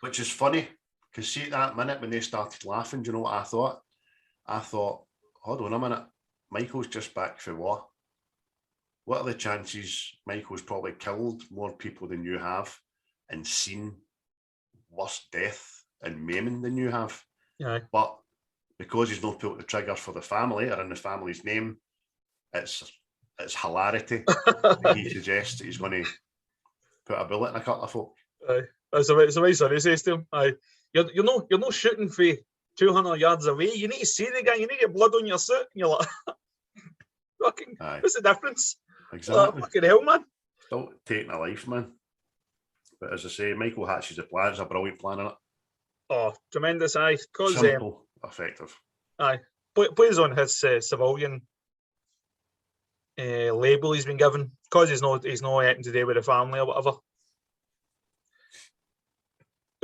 which is funny, because see at that minute when they started laughing, do you know what I thought? I thought, hold on a minute, Michael's just back for war. What are the chances Michael's probably killed more people than you have and seen worse death and maiming than you have? Yeah. But because he's not pulled the trigger for the family or in the family's name, it's hilarity. He suggests that he's going to put a bullet in a couple of folk. That's the way Sonny says to him. You're not shooting for 200 yards away. You need to see the guy. You need to get blood on your suit. And you're like, fucking, what's the difference? Exactly. Fucking hell, man. Still taking a life, man. But as I say, Michael hatches a plan. It's a brilliant plan, isn't it? Oh, tremendous, aye. Simple, effective. Aye. Plays on his civilian label he's been given, because he's not anything to do with the family or whatever.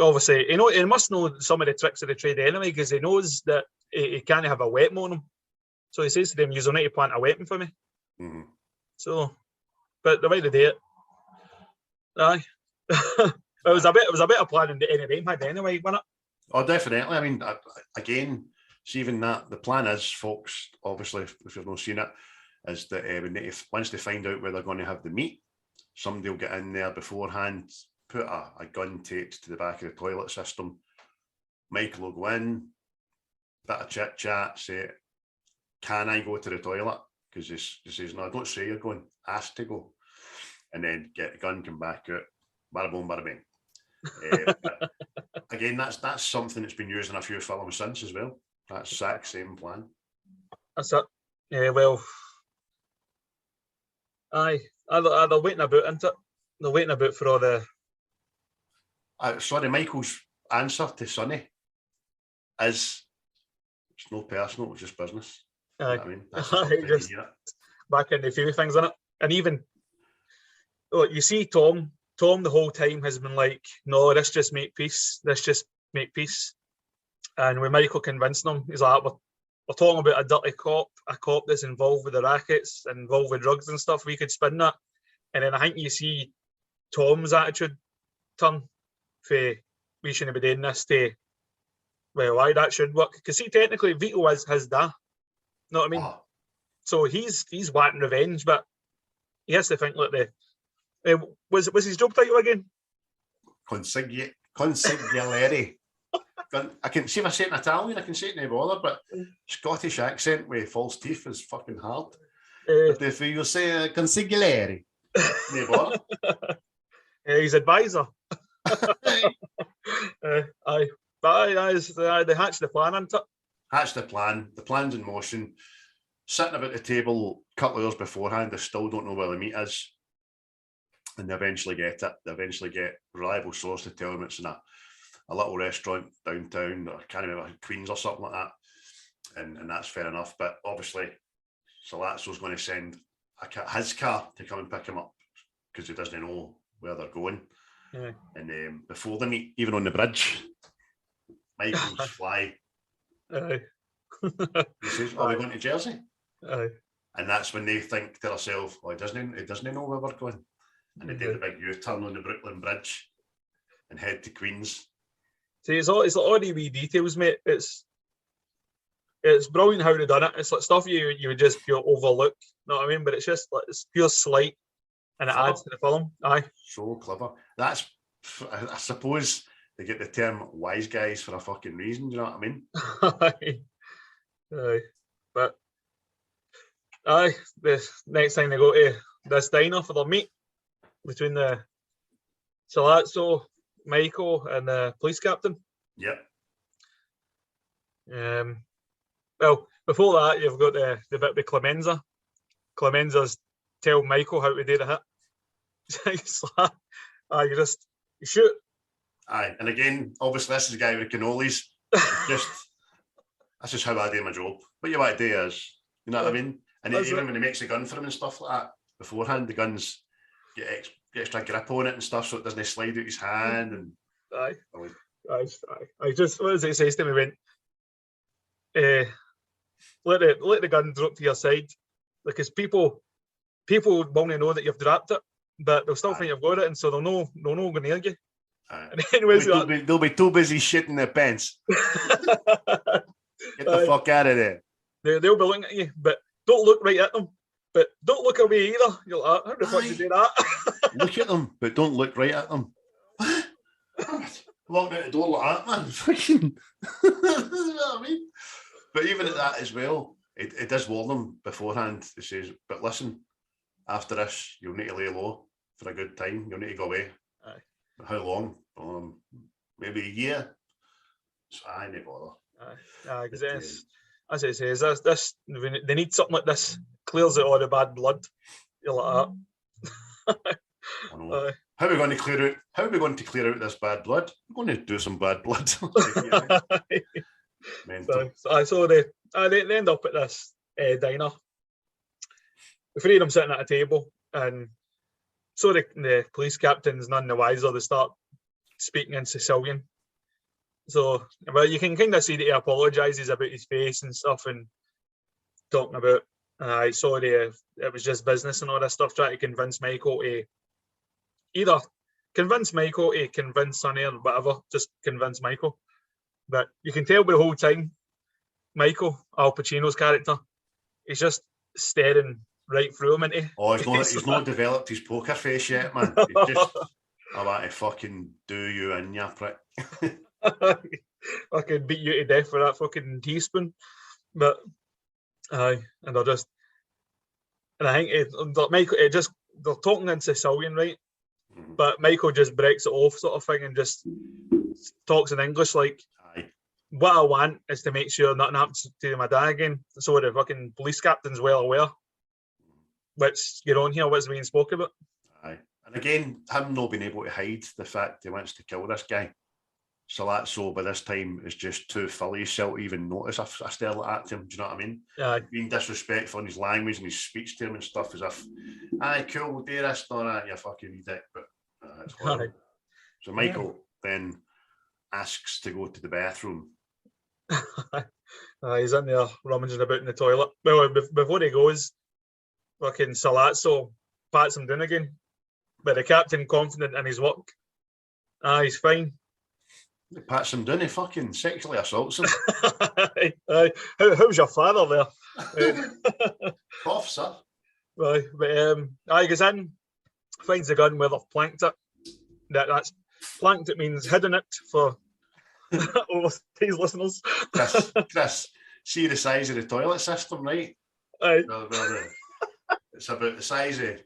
Obviously, he must know some of the tricks of the trade anyway, because he knows that he can't have a weapon on him. So he says to them, "You'll need to plant a weapon for me." So, but the way they do it, aye, it was a bit of planning that any of them had anyway, wasn't it? Oh, definitely. I mean, again, see, even that the plan is, folks. Obviously, if you've not seen it, is that once they find out where they're going to have the meet, somebody will get in there beforehand, put a gun taped to the back of the toilet system. Michael will go in, bit of chit chat, say, "Can I go to the toilet?" Because he says, "No, don't say you're going. Ask to go," and then get the gun, come back out, bada boom, bada bing. Again, that's something that's been used in a few films since as well. That's exact same plan. That's it. Yeah, well, aye, they're waiting about, isn't it? They're waiting about for all the. Sorry, Michael's answer to Sonny is, it's no personal, it's just business. Aye. You know what I mean? Just back in the few things, in it, and even you see Tom the whole time has been like, "No, let's just make peace. Let's just make peace." And when Michael convincing him, he's like, we're talking about a dirty cop, a cop that's involved with the rackets, involved with drugs and stuff. We could spin that. And then I think you see Tom's attitude turn for we shouldn't be doing this to, well, why that should work. Because see, technically, Vito is his dad. Know what I mean? Oh, So he's wanting revenge, but he has to think like was his job title again? Consigliere. I can see if I say it in Italian, I can say it no bother, but Scottish accent with false teeth is fucking hard. But if you say consigliere, no bother. His advisor. Aye. But they hatched the plan, isn't it? Hatch the plan. The plan's in motion. Sitting about the table a couple of hours beforehand, they still don't know where the meat is. And they eventually get it. They eventually get a reliable source to tell them it's in a little restaurant downtown, or I can't remember, Queens or something like that. And that's fair enough. But obviously, Salazzo's going to send his car to come and pick him up because he doesn't know where they're going. Yeah. And before they meet, even on the bridge, Michael's fly. Aye. He says, "Are we going to Jersey?" Aye. And that's when they think to themselves, "Oh, he doesn't know where we're going." And they do the big U-turn on the Brooklyn Bridge and head to Queens. See, it's all the wee details, mate. It's brilliant how they done it. It's like stuff you would just pure overlook. You know what I mean? But it's just like it's pure slight, and it adds to the film. Aye. So clever. That's, I suppose, they get the term "wise guys" for a fucking reason. Do you know what I mean? Aye. Aye. But aye, the next time they go to this diner for their meet between the Salazzo, Michael, and the police captain. Yep. Well, before that, you've got the bit with Clemenza. Clemenza's tell Michael how to do the hit. It's like, you shoot. Aye, and again, obviously, this is the guy with the cannolis. That's just how I do my job. What you want to do is, you know what I mean? And even when he makes a gun for him and stuff like that, beforehand, the guns get extra grip on it and stuff, so it doesn't slide out his hand. And I just, what does it say to me? Went, let the gun drop to your side, because people won't know that you've dropped it, but they'll still think you've got it, and so they'll know going near you. And anyways, they'll be too busy shitting their pants. Get the fuck out of there. They'll be looking at you, but don't look right at them. But don't look away either. You're like, how the fuck did you do that? Look at them, but don't look right at them. Walking out the door like that, man. Fucking. You know what I mean? But even at that as well, it does warn them beforehand. It says, but listen, after this, you'll need to lay low for a good time. You'll need to go away. Aye. How long? Maybe a year. So I ain't bother. Aye, because as it says, they need something like this. Clears out all the bad blood. You're like that. I know. How are we going to clear out this bad blood? We're going to do some bad blood. So they end up at this diner. The three of them sitting at a table, and so the police captain's none the wiser. They start speaking in Sicilian. So, well, you can kind of see that he apologises about his face and stuff, and talking about, it was just business and all this stuff, trying to convince Michael to either convince Michael to convince Sonny or whatever, just convince Michael. But you can tell by the whole time, Michael, Al Pacino's character, he's just staring right through him, isn't he? Oh, he's not developed his poker face yet, man. He's just, I want to fucking do you in, ya prick. I could beat you to death for that fucking teaspoon. But and they're just, and I think Michael, they're talking in Sicilian, right? Mm-hmm. But Michael just breaks it off, sort of thing, and just talks in English like, what I want is to make sure nothing happens to my dad again. So the fucking police captain's well aware what's going on here, what's being spoke about. Aye. And again, him not being able to hide the fact he wants to kill this guy. Salazzo by this time is just too full of himself to even notice I stare like that to him. Do you know what I mean? Yeah. Being disrespectful in his language and his speech to him and stuff, as if, aye, cool, we'll do this, not that, you fucking wee dick. But it's horrible. So Michael then asks to go to the bathroom He's in there rummaging about in the toilet. Well, before he goes, fucking Salazzo pats him down again. But the captain confident in his work. He's fine. He pats him down, he fucking sexually assaults him. How's your father there? Cough, sir. Right, but he goes in, finds the gun where they've planked it. That's planked, it means hidden it for overseas listeners. Chris, see the size of the toilet system, right? Aye. It's about the size of,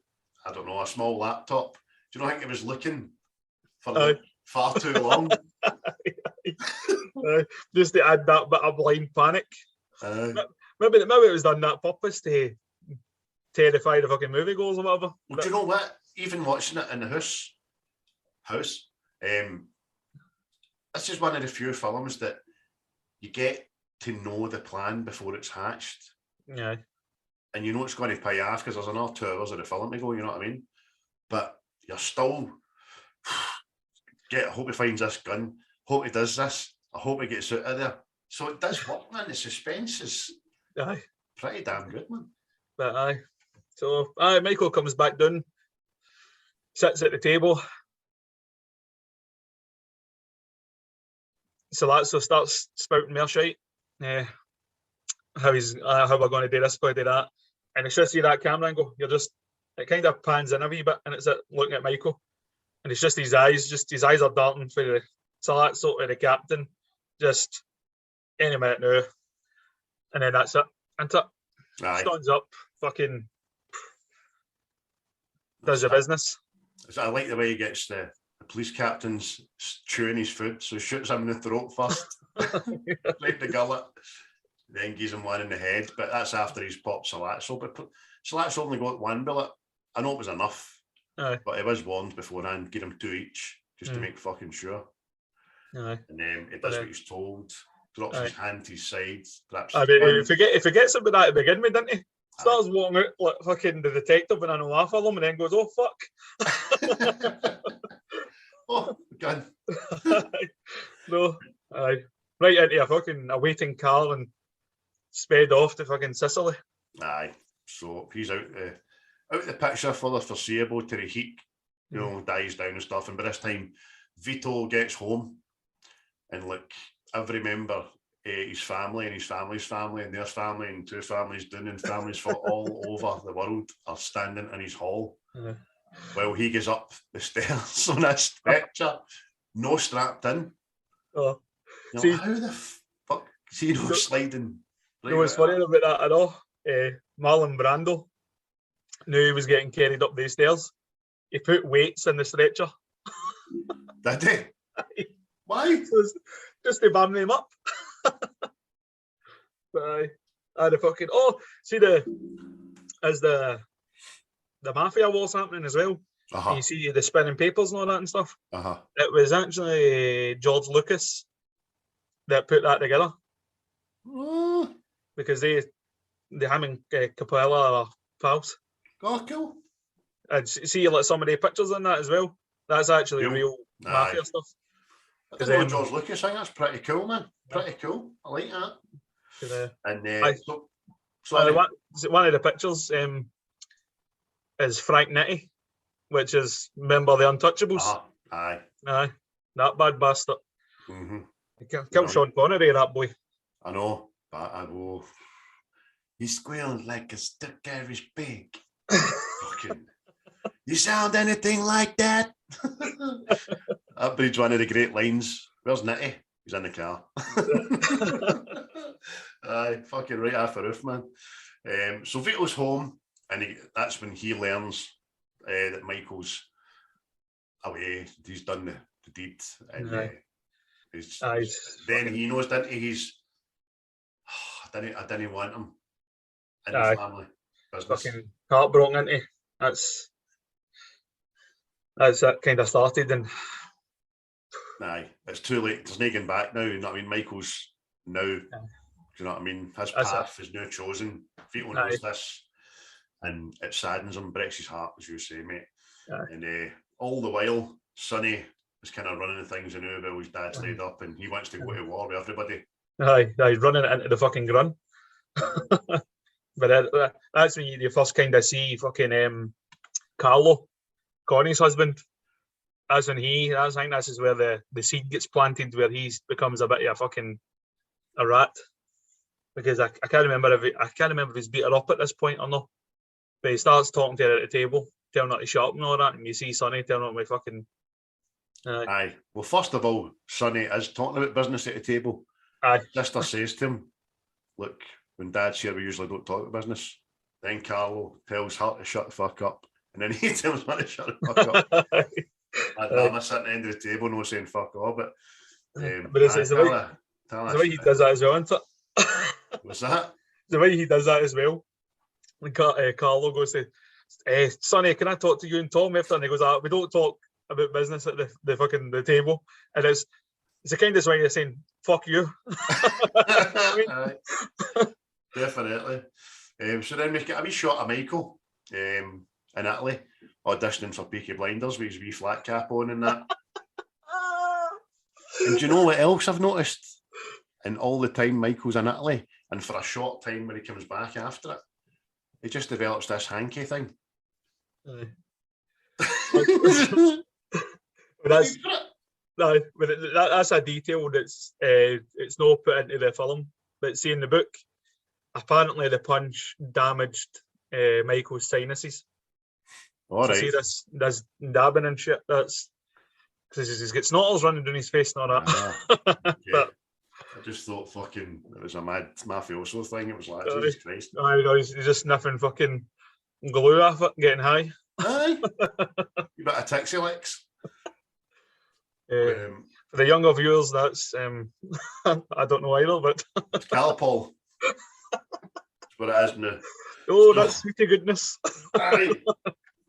I don't know, a small laptop. Do you not think it was looking for far too long? Just to add that bit of blind panic. Maybe it was done that purpose to terrify the fucking moviegoers or whatever. Well, do you know what? Even watching it in the house, this is one of the few films that you get to know the plan before it's hatched. Yeah. And you know it's going to pay off because there's another 2 hours of the film to go, you know what I mean? But you're still, I hope he finds this gun, hope he does this, I hope he gets out of there. So it does work, man. The suspense is pretty damn good, man. But so Michael comes back down, sits at the table. Salazzo starts spouting more shite. How we're going to do this, going to do that. And it's just see that camera angle, it kind of pans in a wee bit and it's looking at Michael. And it's just his eyes are darting for the Salazzo to the captain, just any minute now. And then that's it. And stands up, fucking does the business. I like the way he gets the police captain's chewing his food, so he shoots him in the throat first, right the gullet, then gives him one in the head, but that's after he's popped Salazzo. But Salazzo only got 1 bullet. I know it was enough, but he was warned beforehand, give him 2 each, just to make fucking sure. And then he does what he's told, drops his hand to his side, perhaps. He forgets about that to begin with, didn't he? Starts walking out like fucking the detective and I know half of them, and then goes, "Oh fuck!" Oh, gun. No, right into a fucking waiting car and sped off to fucking Sicily. So he's out the picture for the foreseeable till the heat, dies down and stuff. And by this time, Vito gets home, and every member, his family and his family's family and their family and 2 families down and families for all over the world are standing in his hall. Well, he goes up the stairs on a stretcher, no strapped in. How the fuck? See, sliding. Right, what's funny about that at all? Marlon Brando knew he was getting carried up these stairs. He put weights in the stretcher. Did he? Why? Just to burn him up. But the fucking as the Mafia wars happening as well. You see the spinning papers and all that and stuff. It was actually George Lucas that put that together. Because him and Coppola are pals. Oh, cool. And see some of the pictures in that as well. That's actually real Mafia stuff. I don't know George Lucas thing. That's pretty cool, man. Pretty cool. I like that. One of the pictures is Frank Nitti, which is member of the Untouchables. Aye. That bad bastard. Killed Sean Connery, that boy. I know, but he squealed like a stuck Irish pig. Fucking, you sound anything like that? That breeds one of the great lines. Where's Nitti? He's in the car. Aye, fucking right off the roof, man. So Vito's home, and that's when he learns that Michael's away. He's done the deed, and then he knows that I didn't want him in the family business. Fucking heartbroken, isn't he? That's that kind of started, and it's too late. There's no getting back now. You know what I mean? Michael's now. Do you know what I mean? His path is now chosen. Vito knows this, and it saddens him, breaks his heart, as you say, mate. And all the while, Sonny is kind of running the things, while his dad's laid up, and he wants to go to war with everybody. Aye, running it into the fucking grun. But that's when you first kind of see fucking Carlo, Connie's husband. I think this is where the seed gets planted, where he becomes a bit of a rat. Because I can't remember if he's beat her up at this point or not. But he starts talking to her at the table, telling her to shut up and all that, and you see Sonny telling her my fucking. Aye. Well, first of all, Sonny is talking about business at the table. Aye. Sister says to him, "Look, when Dad's here, we usually don't talk about business." Then Carlo tells her to shut the fuck up, and then he tells her to shut the fuck up. I'm sitting at the end of the table, no saying fuck all, but it's the way he does that as well, isn't it? What's that? The way he does that as well. Carlo goes to, Sonny, can I talk to you and Tom after? And he goes, we don't talk about business at the table. And it's the kind of way of saying, fuck you. Definitely. So then we get a wee shot of Michael in Italy auditioning for Peaky Blinders with his wee flat cap on and that. And do you know what else I've noticed? And all the time Michael's in Italy, and for a short time when he comes back after it, he just develops this hanky thing. That's a detail that's it's not put into the film, but see in the book, apparently the punch damaged Michael's sinuses. All right. See this dabbing and shit. That's because he's got snottles running down his face and all that. Yeah. But I just thought it was a mad mafioso thing. It was like, Jesus Christ. He's just sniffing fucking glue off it, getting high. Aye. You bit of Tixie Licks. For the younger viewers, that's I don't know either, but it's Coppola. That's what it is now. Oh, that's sweetie goodness.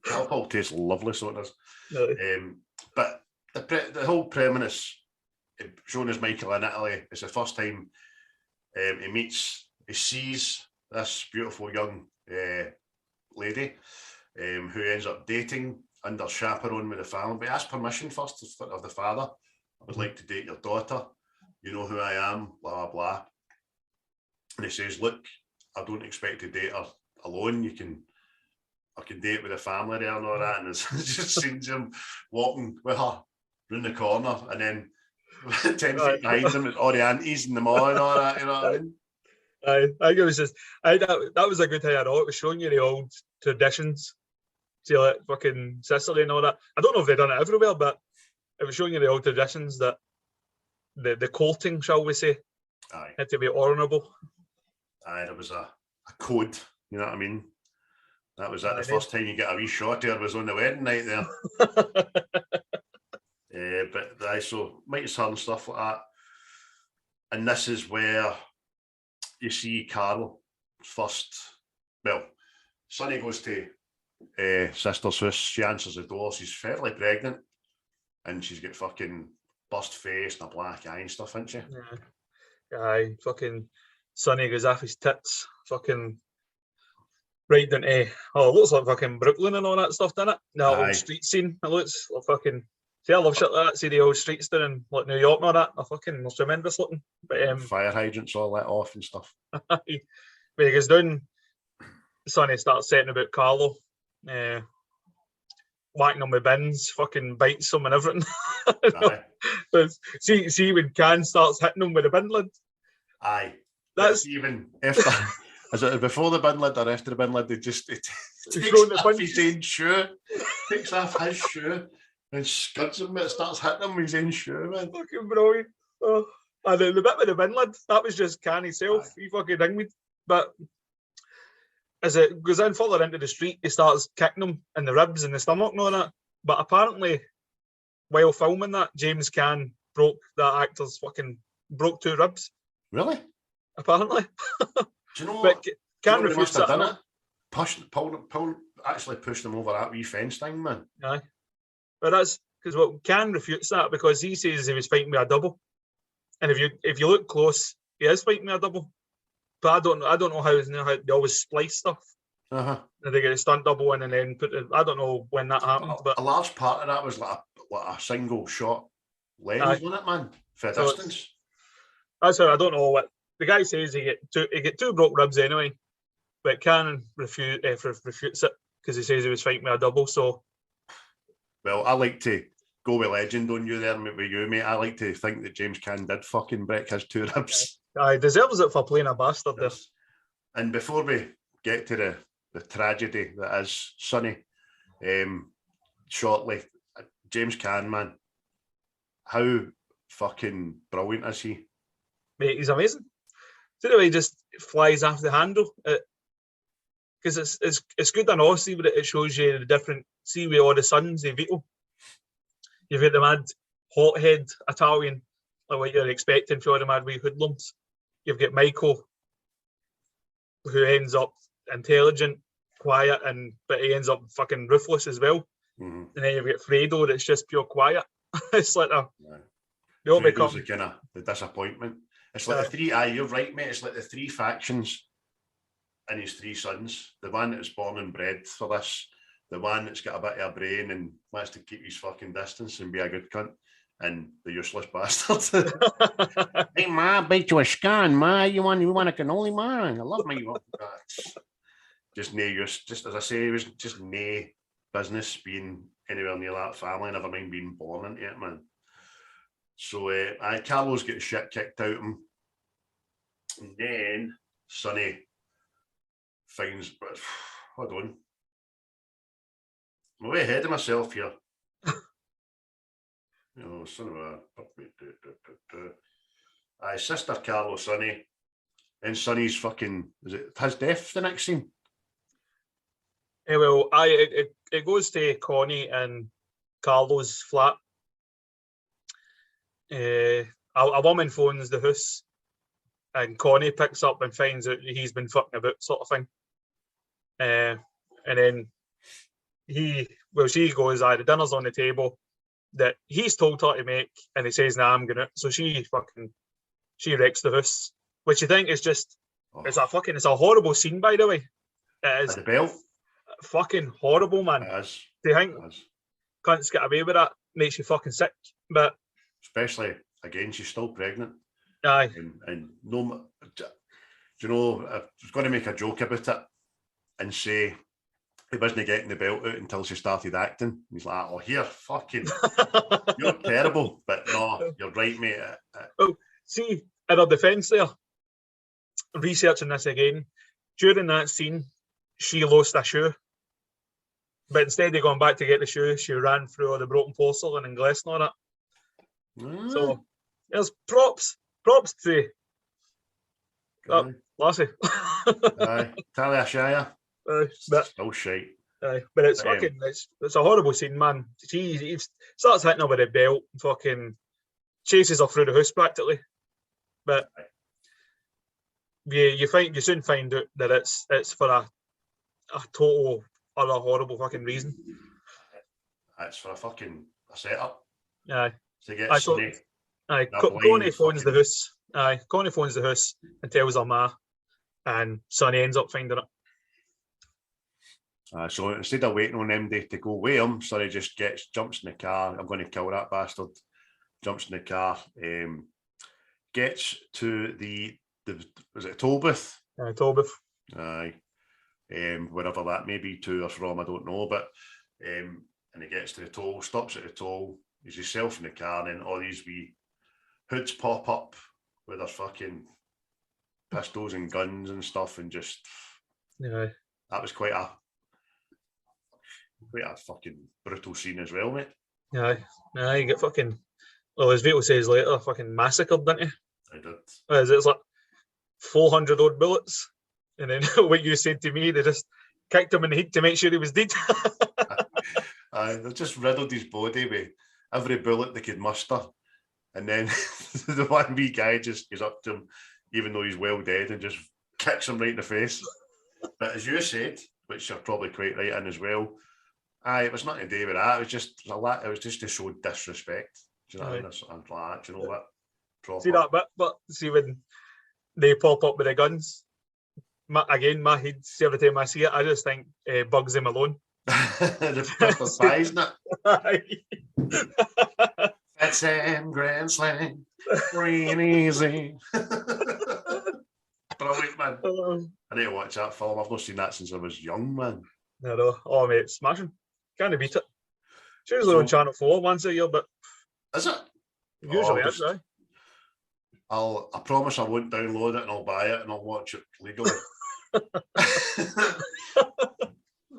Coppola tastes lovely, so it does. But the whole premise, shown as Michael in Italy, it's the first time he sees this beautiful young lady who ends up dating under chaperone with the family. But he asks permission first of the father. I would like to date your daughter. You know who I am, blah, blah, blah. And he says, look, I don't expect to date her alone. I can date with the family there and all that. And it's just seems him walking with her round the corner, and then 10 feet behind him, all the aunties and the mall and all that, you know what I mean? I think it was just, that was a good thing I know. It was showing you the old traditions, see, like fucking Sicily and all that. I don't know if they've done it everywhere, but it was showing you the old traditions that the courting, shall we say, had to be honourable. Aye, there was a code, you know what I mean? That was it. The first time you get a wee shot there was on the wedding night there. But so Mike's her and stuff like that. And this is where you see Carol first. Well, Sonny goes to sister's house. She answers the door. She's fairly pregnant, and she's got fucking burst face and a black eye and stuff, isn't she? Yeah. Aye, fucking Sonny goes off his tits, fucking right down to, it looks like fucking Brooklyn and all that stuff, doesn't it? The old street scene. It looks like fucking. See, I love shit like that. See the old streets down in like New York and all that. It's tremendous looking. But fire hydrants all let off and stuff. When he goes down, Sonny starts setting about Carlo, whacking him with bins, fucking bites him and everything. See when Can starts hitting him with a bin lid. Aye. That's even after. Is it before the bin lid or after the bin lid? He takes off his own shoe, takes off his shoe, and scuds him and starts hitting him with his own shoe, man. Fucking brilliant. Oh. And the bit with the bin lid, that was just Can himself. He fucking dinged me. But as it goes in further into the street, he starts kicking him in the ribs and the stomach and all that. But apparently, while filming that, James Caan broke 2 ribs. Really? Apparently. Do you know but Caan refused to done it? Actually pushed him over that wee fence thing, man. Aye. But that's because Caan refutes that because he says he was fighting with a double. And if you look close, he is fighting with a double. But I don't know how they always splice stuff. And they get a stunt double in and then I don't know when that happened. But a large part of that was like a single shot lens, wasn't it, man? For distance. That's how I don't know what the guy says. He get two broke ribs anyway, but Cannon refutes it because he says he was fighting with a double. So, well, I like to go with legend on you there, with you, mate. I like to think that James Caan did fucking break his two ribs. he deserves it for playing a bastard there. And before we get to the tragedy that is Sonny, shortly, James Caan, man, how fucking brilliant is he? Mate, he's amazing. See the way he just flies off the handle, because it's good and all. See, but it shows you the different. See, with all the sons, they Vito. You've got the mad hothead Italian, like what you're expecting for all the mad wee hoodlums. You've got Michael, who ends up intelligent, quiet, but he ends up fucking ruthless as well. Mm-hmm. And then you've got Fredo, that's just pure quiet. It's like they all become the kind of the disappointment. It's like the three. You're right, mate. It's like the three factions and his three sons. The one that's born and bred for this. The one that's got a bit of a brain and wants to keep his fucking distance and be a good cunt. And the useless bastard. Hey, ma, bait you a scan, ma. You want a cannoli, ma? I love my just no use. Just as I say, it was just no business being anywhere near that family, never mind being born into it, man. So, Carlos gets shit kicked out of him. And then Sonny finds, but hold on. I'm way ahead of myself here. Oh, son of a... Sister Carlos, Sonny. And Sonny's fucking... Is it his death, the next scene? Well, it goes to Connie and Carlo's flat. A woman phones the house, and Connie picks up and finds out he's been fucking about, sort of thing. And then she goes, the dinner's on the table that he's told her to make, and he says, nah, I'm gonna. So she wrecks the house, which you think is just, it's a horrible scene, by the way. It is. The belt. Fucking horrible, man. It is. Do you think cunts get away with that? Makes you fucking sick. But especially, again, she's still pregnant. Aye. And no, do you know, I was going to make a joke about it and say he wasn't getting the belt out until she started acting. He's like, oh, here, fucking, you're terrible. But no, you're right, mate. Well, see, in her defence there, researching this again, during that scene, she lost a shoe. But instead of going back to get the shoe, she ran through all the broken porcelain and glass and all that. So there's props to Lassie. Talia Shire. But still shite. But it's fucking it's a horrible scene, man. He starts hitting her with a belt and fucking chases her through the house practically. But you soon find out that it's for a total other horrible fucking reason. It's for a setup. Aye. To get Sonny. Aye. Connie phones the house. Aye. Connie phones the house and tells her ma, and Sonny ends up finding it. So instead of waiting on them to go with him, Sonny just jumps in the car. I'm going to kill that bastard. Jumps in the car. Gets to the was it a toll booth? Toll booth. Aye. Wherever that may be to or from, I don't know. But and he gets to the toll, stops at the toll. He's himself in the car, and then all these wee hoods pop up with their fucking pistols and guns and stuff, and just that was quite a fucking brutal scene as well, mate. Aye, you get fucking, well, as Vito says later, fucking massacred, didn't he? I did. It's like 400 odd bullets, and then what you said to me, they just kicked him in the head to make sure he was dead. They just riddled his body with every bullet they could muster, and then the one wee guy just goes up to him, even though he's well dead, and just kicks him right in the face. But as you said, which you're probably quite right in as well, it was nothing to do with that. It was just to show disrespect. Do you know what I mean? Do you know what? Proper. See that bit, but see when they pop up with the guns. My head, every time I see it, I just think Bugsy Malone. The pie, isn't it? It's in Grand Slam, free and easy. Brilliant, man. I need to watch that film. I've not seen that since I was young, man. No. Oh, mate, smashing. Can't beat it. It's usually on Channel 4 once a year, but... Is it? Usually is, aye. I promise I won't download it and I'll buy it and I'll watch it legally.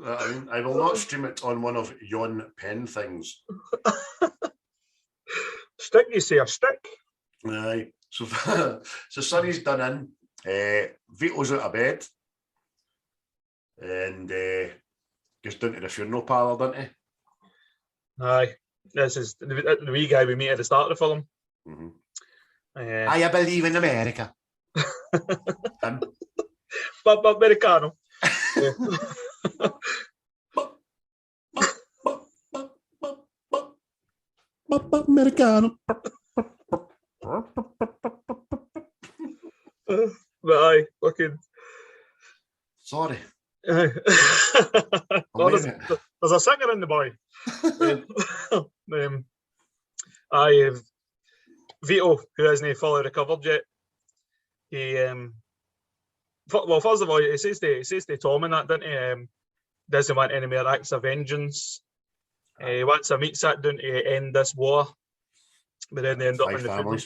I will not stream it on one of yon pen things. Stick, you say, a stick? Aye. So Sonny's done in. Vito's out of bed. And goes down to the funeral parlour, doesn't he? Aye. This is the wee guy we meet at the start of the film. Mm-hmm. I believe in America. Americano. Americano. But aye, fucking. Sorry. There's a singer in the boy. Vito, who isn't fully recovered yet, he well, first of all, he says to Tom and that, doesn't he? Doesn't want any more acts of vengeance. He wants a meat sat down to end this war, but then they end up in the funeral.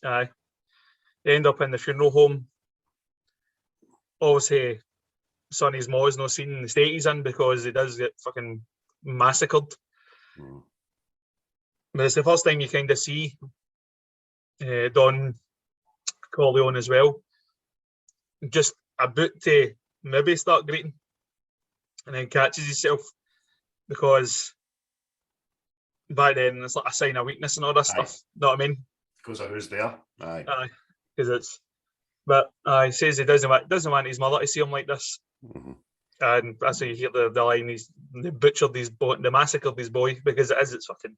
Aye, they end up in the funeral home. Obviously, Sonny's ma's not seen the state he's in because he does get fucking massacred. But it's the first time you kind of see Don Corleone as well, just about to maybe start greeting, and then catches himself because back then it's like a sign of weakness and all that stuff. Know what I mean? Because of who's there. Aye. Because it's. But he says he doesn't want his mother to see him like this. Mm-hmm. And that's how you hear the line, they butchered these boy, they massacred this boy, because it's fucking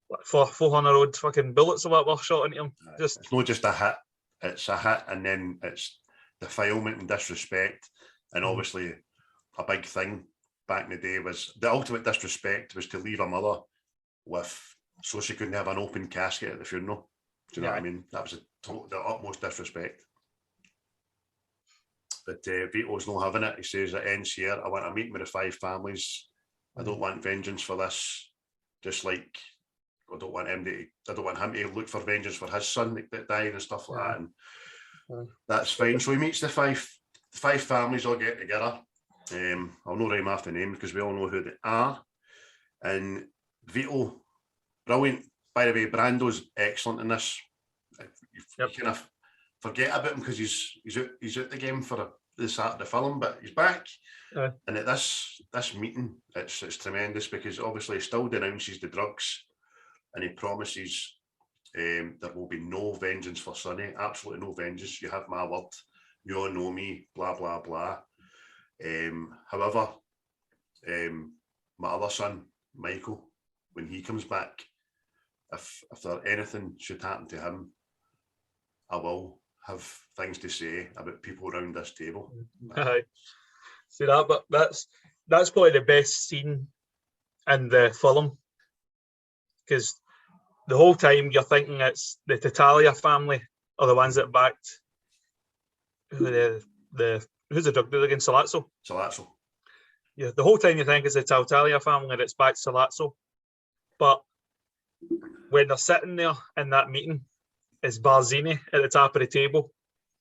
what, 400 odd fucking bullets or whatever shot into him. It's not just a hit, it's a hit and then it's defilement and disrespect. And obviously a big thing back in the day was the ultimate disrespect was to leave a mother with so she couldn't have an open casket at the funeral. Do you know what I mean? That was the utmost disrespect. But Vito's not having it. He says it ends here. I want a meeting with the 5 families. I don't want vengeance for this. Just like I don't want him to look for vengeance for his son that died and stuff like that. And that's fine. So he meets the five families all get together. I'll not name after name because we all know who they are. And Vito, brilliant. By the way, Brando's excellent in this. You kind of forget about him because he's out the game for the start of the film, but he's back. And at this meeting, it's tremendous because obviously he still denounces the drugs, and he promises there will be no vengeance for Sonny. Absolutely no vengeance. You have my word. You all know me. Blah blah blah. However, my other son, Michael, when he comes back, if there anything should happen to him, I will have things to say about people around this table. See that, but that's probably the best scene in the film, because the whole time you're thinking it's the Tatalia family are the ones that backed who's the drug dealer again, Salazzo. Yeah, the whole time you think it's the Tatalia family that's backed Salazzo, but when they're sitting there in that meeting, it's Barzini at the top of the table,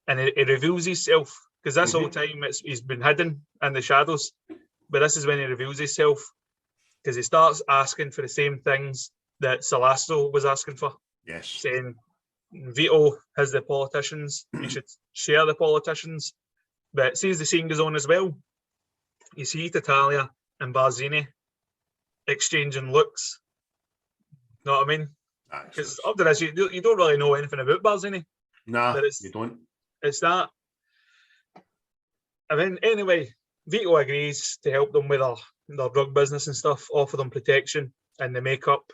and he reveals himself, because this whole time he's been hidden in the shadows, but this is when he reveals himself, because he starts asking for the same things that Salazzo was asking for. Yes. Saying Vito has the politicians, you should share the politicians. But see, as the scene goes on as well, you see Tatalia and Barzini exchanging looks. Know what I mean? Because up to this, you don't really know anything about Barzini. Nah, you don't. It's that. I mean, anyway, Vito agrees to help them with their drug business and stuff, offer them protection, and they make up.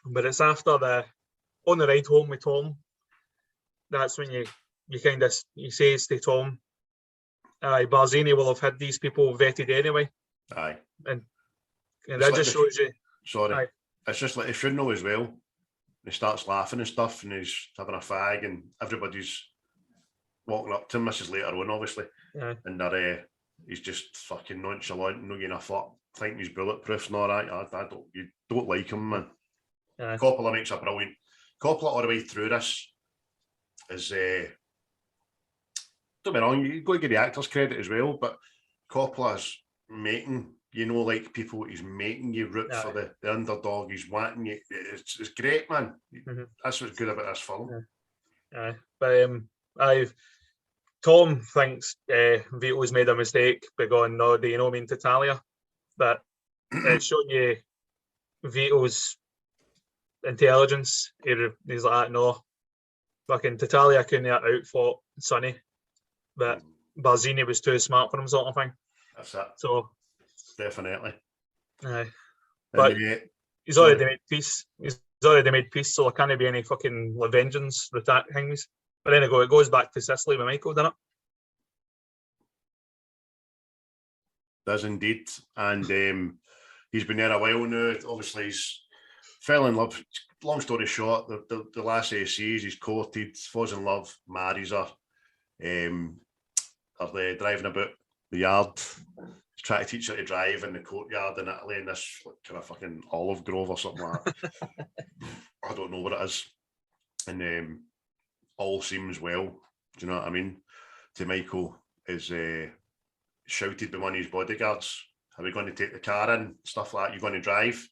But it's after on the ride home with Tom, that's when you says to Tom, Barzini will have had these people vetted anyway. Aye. And that just shows you. Sorry. it's just like a funeral as well. He starts laughing and stuff, and he's having a fag, and everybody's walking up to him. This is later on, obviously, and he's just fucking nonchalant, not giving a fuck, thinking he's bulletproof and all that. You don't like him, man. Coppola makes a brilliant. Coppola all the way through this is. Don't be wrong, you've got to give the actors credit as well, but Coppola's making, like people, he's making you root for the underdog, he's wanting you. It's great, man. That's what's good about this film. But Tom thinks Vito's made a mistake by going, no, do you know me to Talia? But it's showing you Vito's intelligence. He's like, no, fucking Talia couldn't have outfought Sonny. But Barzini was too smart for him, sort of thing. That's it. So definitely. But he's already made peace. He's already made peace, so there can't be any fucking vengeance with that things. But then it goes back to Sicily with Michael, doesn't it? Does indeed. And he's been there a while now. Obviously, he's fell in love. Long story short, the last he sees, he's courted, falls in love, marries her. Are they driving about the yard? He's trying to teach her to drive in the courtyard in Italy in this kind of fucking olive grove or something like that. I don't know what it is. And all seems well. Do you know what I mean? To Michael is shouted by one of his bodyguards, are we going to take the car in? Stuff like that. You're going to drive?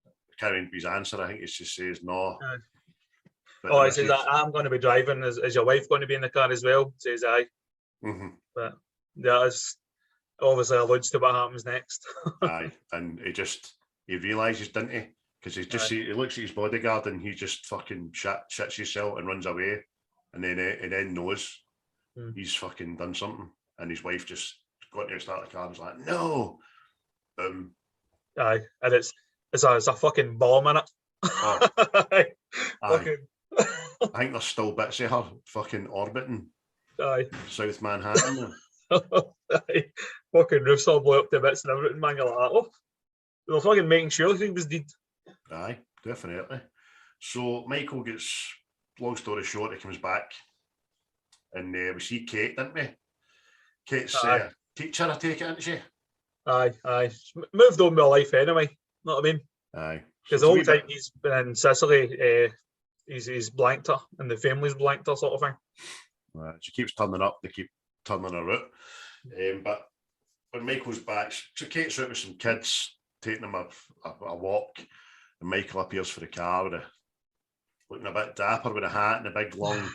I can't remember his answer. I think it just says no. He says, I'm going to be driving. Is your wife going to be in the car as well? Says aye. But that is obviously alludes to what happens next. Aye, and he realises, didn't he? Because he looks at his bodyguard and he just fucking shits himself and runs away, and then knows he's fucking done something, and his wife just got to start the car and was like, no. Aye, and it's a fucking bomb in it. Oh, aye. I think there's still bits of her fucking orbiting South Manhattan. Aye. Fucking roofs all blow up to bits and everything, man. You're like, oh, they were fucking making sure he was dead. Aye, definitely. So Michael gets, long story short, he comes back, and we see Kate, didn't we? Kate's teacher, I take it, isn't she? Aye. Moved on with her life anyway. Know what I mean? Aye. Because the whole time he's been in Sicily, he's blanked her, and the family's blanked her, sort of thing. She keeps turning up, they keep turning her out. But when Michael's back, so Kate's out with some kids, taking them a walk, and Michael appears for the car looking a bit dapper with a hat and a big long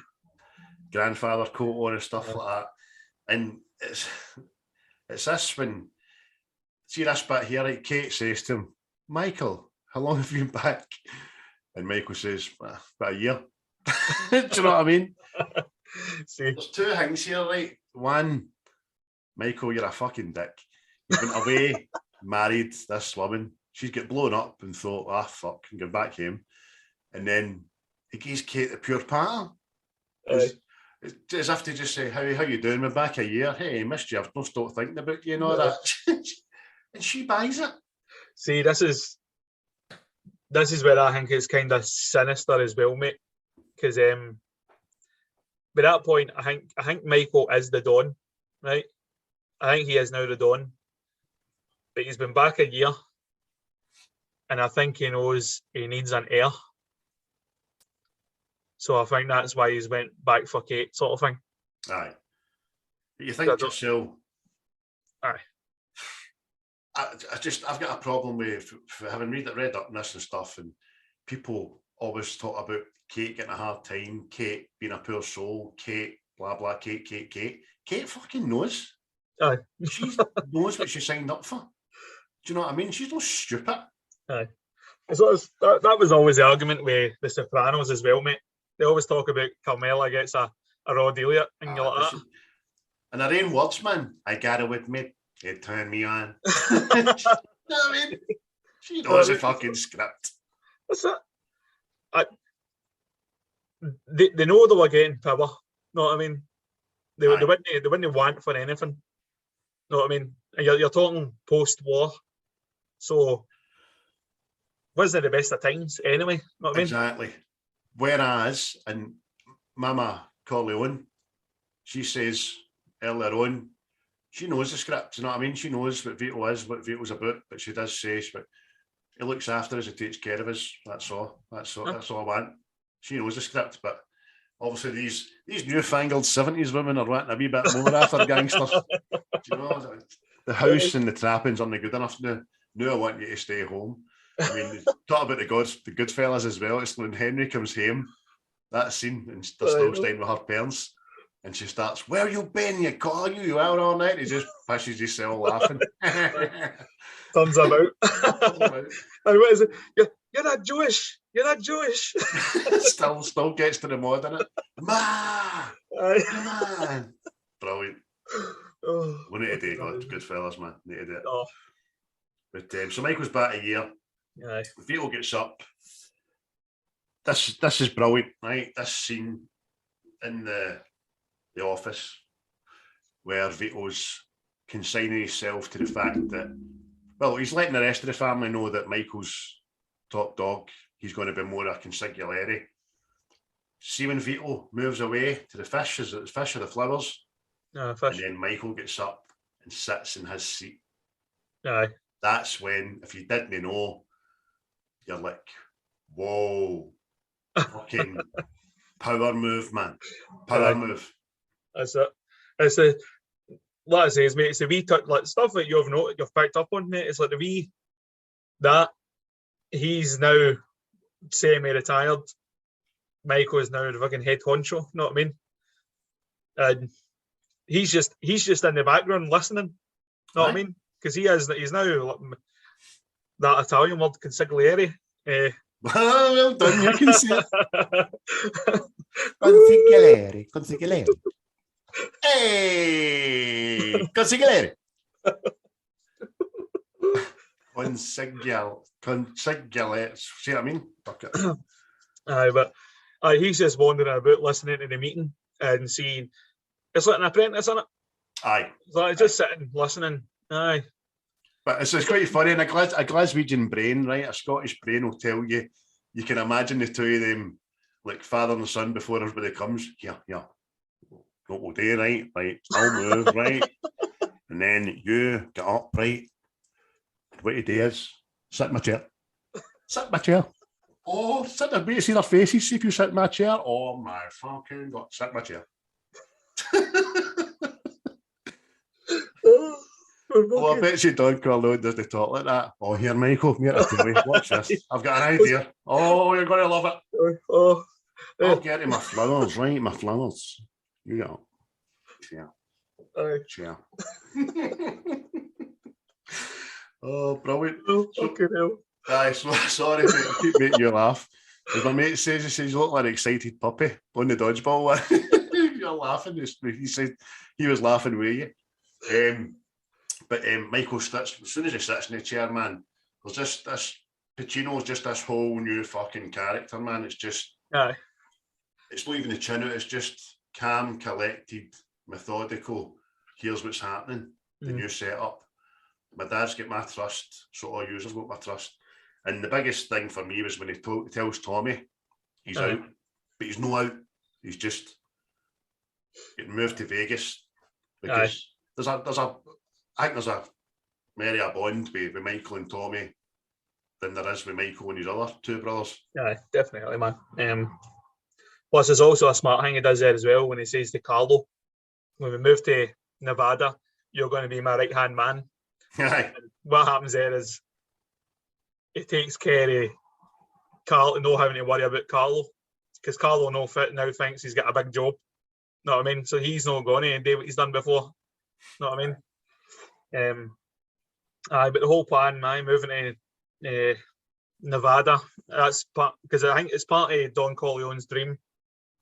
grandfather coat on and stuff like that. And it's this when, see this bit here, right? Kate says to him, Michael, how long have you been back? And Michael says, about a year. Do you know what I mean? There's two things here, right? One, Michael, you're a fucking dick. You've been away, married this woman. She's get blown up and thought, fuck, and go back home. And then he gives Kate the pure patter. It's as if to just say, how you doing? We're back a year. Hey, missed you. I've not stopped thinking about you and all that. And she buys it. See, this is where I think it's kind of sinister as well, mate. Because by that point, I think Michael is the Don, right? I think he is now the Don. But he's been back a year, and I think he knows he needs an heir. So I think that's why he's went back for Kate, sort of thing. Aye. But you think to yourself, aye. I've got a problem with having read up on this and stuff, and people always talk about Kate getting a hard time, Kate being a poor soul, Kate, blah, blah, Kate. Kate fucking knows. Aye. She knows what she signed up for. Do you know what I mean? She's not stupid. Aye. So that was always the argument with The Sopranos as well, mate. They always talk about Carmela gets a raw deal yet, and you're like that. And her own words, man, I got it with me. It turned me on. You know what I mean? She knows the fucking script. What's that? They know they were getting power. Know what I mean? They wouldn't want for anything. Know what I mean? And you're talking post-war, so wasn't the best of times anyway. You know what I mean? Exactly. Whereas, and Mama Corleone, she says earlier on, she knows the script, you know what I mean? She knows what Vito is, what Vito's about, but she does say, but he looks after us, he takes care of us, that's all. That's all I want. She knows the script, but obviously these newfangled 70s women are wanting a wee bit more after gangsters. You know, the house and the trappings aren't good enough now. Now I want you to stay home. I mean, talk about the Goodfellas as well. It's when Henry comes home, that scene, and they're still staying with her parents, and she starts, "Where you been, you call you out all night?" He just pushes his cell laughing. Thumbs up out. And what is it? You're not Jewish. You're not Jewish. still gets to the mod in it. Man. Brilliant. Oh, We need to do Goodfellas, man. Need to do it. Oh. But so Michael's back a year. Aye. Vito gets up. This is brilliant, right? This scene in the office where Vito's consigning himself to the fact that, well, he's letting the rest of the family know that Michael's top dog. He's going to be more a consigliere. See when Vito moves away to the fish, is it the fish or the flowers? No, fish. And then Michael gets up and sits in his seat. Aye. That's when, if you didn't know, you're like, whoa, fucking power move, man. Power move. That's it. It's the, like I say, mate, it's the wee like stuff that you've picked up on, mate. It's like the wee that he's now semi-retired. Michael is now the fucking head honcho, you know what I mean? And he's just in the background listening, you know what I mean? Because he's now that Italian word consigliere. Well done, you can see it. Consigliere. Hey, consigliere. Consigliere. See what I mean? Aye, but he's just wandering about listening to the meeting and seeing. It's like an apprentice, isn't it? Aye. It's like just sitting, listening. Aye. But it's quite funny. And a Glaswegian brain, right? A Scottish brain will tell you, you can imagine the two of them, like father and son, before everybody comes. Yeah. What we'll do, right? Right. I'll move, right? And then you get up, right? What you do is sit in my chair. Sit in my chair. Oh, sit there, wait to see their faces. See if you sit in my chair. Oh my fucking God, sit in my chair. Oh, I bet you Don Corleone doesn't talk like that. Oh, here, Michael, come here to tell me. Watch this. I've got an idea. Oh, you're going to love it. I'll get to my flowers, right? My flowers. You go. Chair. Oh, brilliant. Fucking hell. Aye, so sorry, mate, I keep making you laugh. As my mate says, he says, you look like an excited puppy on the dodgeball one. You're laughing. He said he was laughing with you. But Michael sits, as soon as he sits in the chair, man, there's just this, Pacino's just this whole new fucking character, man. It's just, it's not even the chin out, it's just calm, collected, methodical. Here's what's happening, the new setup. My dad's got my trust, so all users got my trust. And the biggest thing for me was when he tells Tommy he's out, but he's not out. He's just getting moved to Vegas because I think there's a merrier bond with Michael and Tommy than there is with Michael and his other two brothers. Yeah, definitely, man. Plus, there's also a smart thing he does there as well when he says to Carlo, when we move to Nevada, you're going to be my right-hand man. What happens there is he takes care of Carlo, not having to worry about Carlo, because Carlo now thinks he's got a big job. You know what I mean? So he's not going to do what he's done before. You know what I mean? But the whole plan, man, moving to Nevada, that's part, because I think it's part of Don Corleone's dream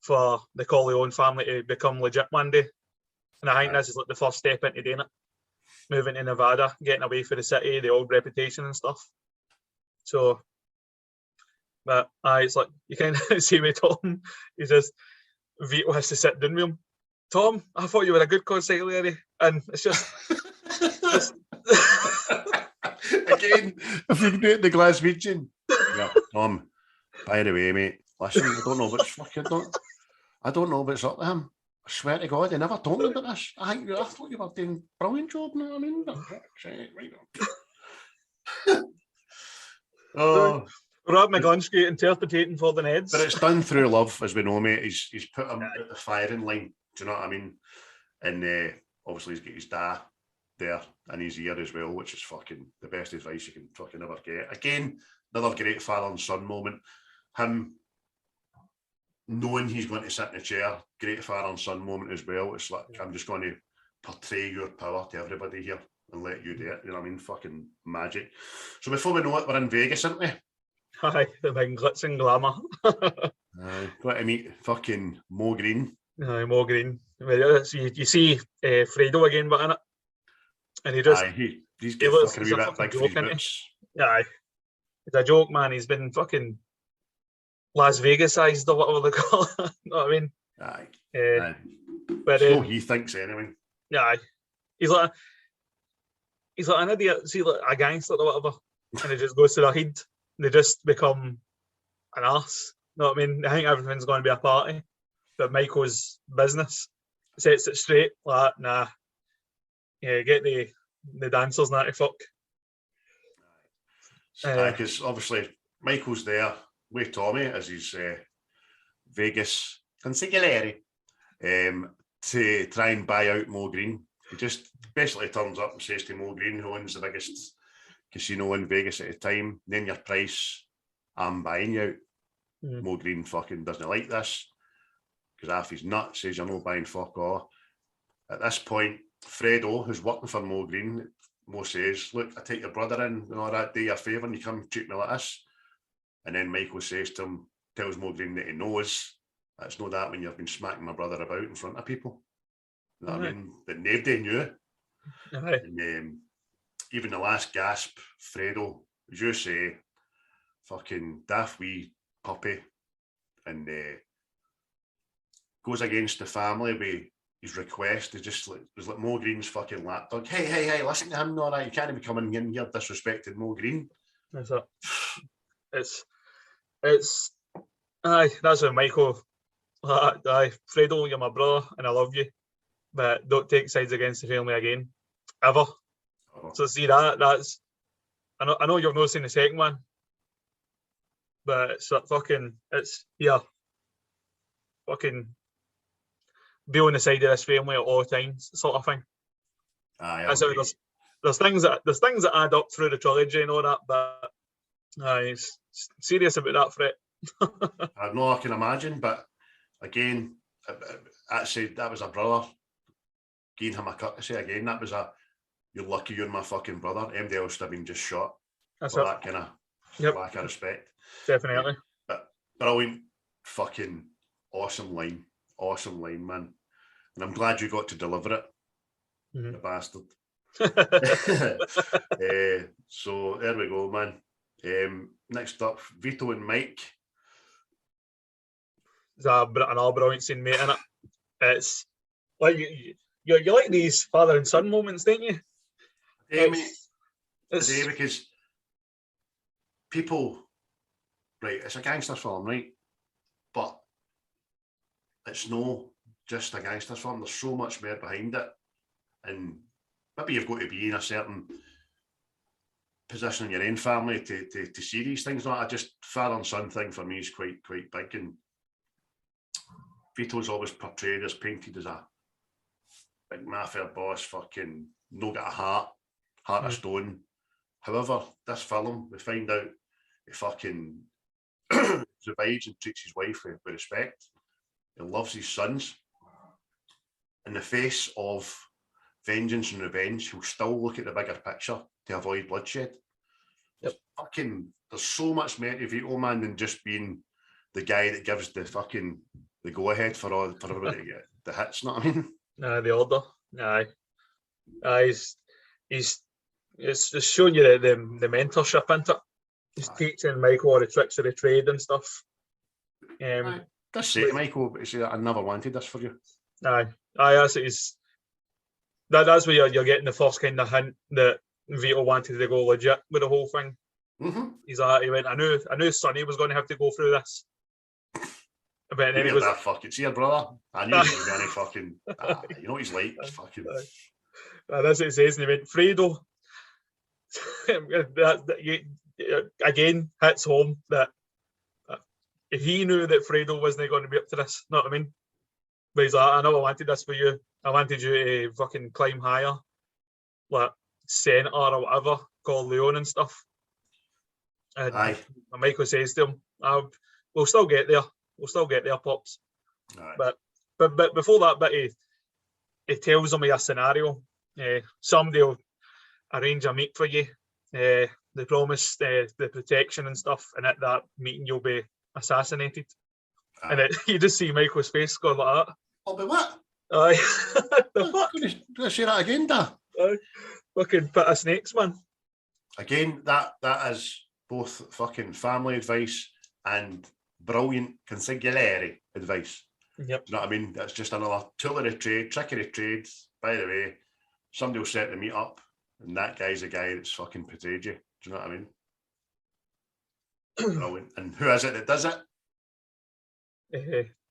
for the Corleone family to become legit one day. And I think this is like the first step into doing it. Moving to Nevada, getting away from the city, the old reputation and stuff. So, but it's like, you can see with Tom, he's just, Vito has to sit down with him. Tom, I thought you were a good consigliere. And it's just... Again, if you can do it in the Glaswegian, Yeah, Tom. By the way, mate, listen, I don't know what's up with him. I swear to God, he never told me about this. I thought you were doing a brilliant job, you know what I mean? Oh, Rob McGlinskey interpreting for the Neds. but it's done through love, as we know, mate. He's put him at the firing line. Do you know what I mean? And obviously he's got his dad there in his ear as well, which is fucking the best advice you can fucking ever get. Again, another great father and son moment. Him knowing he's going to sit in a chair, great father and son moment as well. It's like, I'm just going to portray your power to everybody here and let you do it. You know what I mean? Fucking magic. So before we know it, we're in Vegas, aren't we? Aye, the big glitz and glamour. Got to meet fucking Mo Green. Aye, Mo Green. So you see Fredo again, but in it. And he just... Aye, he's getting fucking a wee bit big for his boots. Aye. It's a joke, man. He's been fucking Las Vegas-ized or whatever they call it. You know what I mean? Aye. But so he thinks anyway. Yeah, aye. He's like an idiot, see, like a gangster or whatever, and it just goes to their head. They just become an arse. You know what I mean? I think everything's going to be a party, but Michael's business sets it straight. Like, nah, yeah, get the dancers not to fuck. Because obviously Michael's there with Tommy as his Vegas consigliere to try and buy out Mo Green. He just basically turns up and says to Mo Green, who owns the biggest casino in Vegas at the time, name your price, I'm buying you out. Mo Green fucking doesn't like this because half his nut says you're not buying fuck all. At this point, Fredo, who's working for Mo Green, Mo says, look, I take your brother in and all that, do you a favour and you come treat me like this. And then Michael says to him, tells Mo Green that he knows that's not that when you've been smacking my brother about in front of people. You know what I mean? That nobody knew. And even the last gasp, Fredo, as you say, fucking daft wee puppy, and goes against the family with his request. It's just like, it was like Mo Green's fucking lapdog. Hey, listen to him, all right, you can't be coming in here disrespecting Mo Green. That's it. It's aye, that's what Michael, aye, Fredo, you're my brother and I love you, but don't take sides against the family again, ever. So see that's, I know you've not seen the second one, but it's like fucking, it's here, fucking be on the side of this family at all times, sort of thing. That's how there's things that add up through the trilogy and all that, but he's serious about that threat. I know, I can imagine, but again, actually, that was a brother. Giving him a courtesy again. That was you're lucky you're my fucking brother. Anybody else would have been just shot. That's for it. that kind of lack of respect. Definitely. But brilliant, fucking awesome line, man. And I'm glad you got to deliver it, the bastard. So there we go, man. Next up, Vito and Mike. There's another brilliant scene, mate, in it. It's like you like these father and son moments, don't you? Yeah, mate. Today, because people, right, it's a gangster film, right? But it's no just a gangster film. There's so much more behind it. And maybe you've got to be in a certain position in your own family to see these things. Not just father and son thing for me is quite big. And Vito's always portrayed as painted as a big mafia boss, fucking no got a heart of stone. However, this film, we find out he fucking survives and treats his wife with respect. He loves his sons. In the face of vengeance and revenge, he'll still look at the bigger picture to avoid bloodshed. There's so much more to Vito, man, than just being the guy that gives the go ahead for everybody to get the hits. Know what I mean? The order. He's just showing you the mentorship into it. He's teaching Michael all the tricks of the trade and stuff. Just say to Michael, but say I never wanted this for you. That's where you're getting the first kind of hint that Vito wanted to go legit with the whole thing. He went, I knew Sonny was going to have to go through this. But then he goes, that fucking, see your brother? I knew he was going to fucking, you know what he's like, he's fucking. That's what it says, and he went, Fredo. Again, hits home that he knew that Fredo wasn't going to be up to this, know what I mean? But he's like, I know I wanted this for you. I wanted you to fucking climb higher, like senator or whatever, call Leon and stuff. And Michael says to him, we'll still get there. We'll still get there, Pops. But before that bit, he tells him a scenario. Somebody will arrange a meet for you. They promise the protection and stuff, and at that meeting you'll be assassinated. And you just see Michael's face going like that. I'll be what? The fuck? Gonna say that again, da? Fucking pit of snakes, man. Again, that is both fucking family advice and brilliant consigliere advice. Yep. Do you know what I mean? That's just another tool of the trade, trick of the trade. By the way, somebody will set the meet up, and that guy's the guy that's fucking betrayed you. Do you know what I mean? Brilliant. And who is it that does it?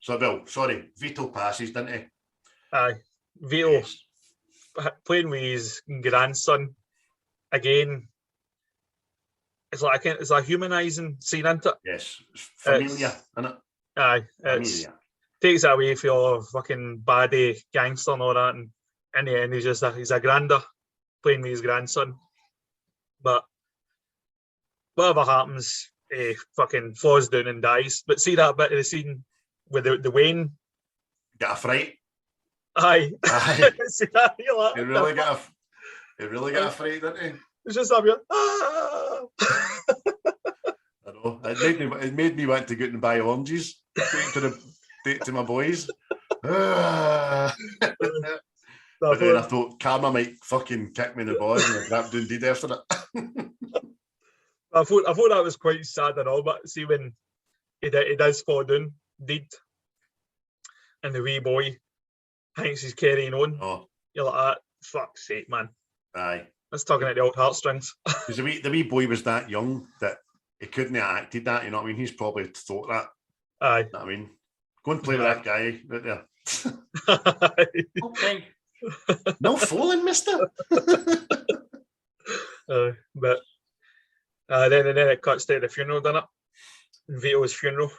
So, Bill, sorry, Vito passes, didn't he? Aye. Vito, playing with his grandson, again, it's a humanising scene, isn't it? Yes. It's familiar, isn't it? Aye. It takes it away from your fucking baddie gangster and all that, and in the end, he's a grander playing with his grandson. But whatever happens, he fucking falls down and dies. But see that bit of the scene with the Wayne? Get a fright. Aye. See that? He really got a fright, didn't he? It's just up here. Ah! I know. It made me want to go out and buy oranges to my boys. But then I thought karma might fucking kick me in the balls and I grabbed doing deed after it. I thought that was quite sad and all, but see when he does fall down, deed, and the wee boy thinks he's carrying on. Oh. You're like, fuck's sake, man. Aye. That's talking at the old heartstrings. Because the wee boy was that young that he couldn't have acted that, you know what I mean? He's probably thought that. Aye. You know what I mean? Go and play with that guy right there. Okay. No falling, mister. But then it cuts to the funeral, doesn't it? Vito's funeral.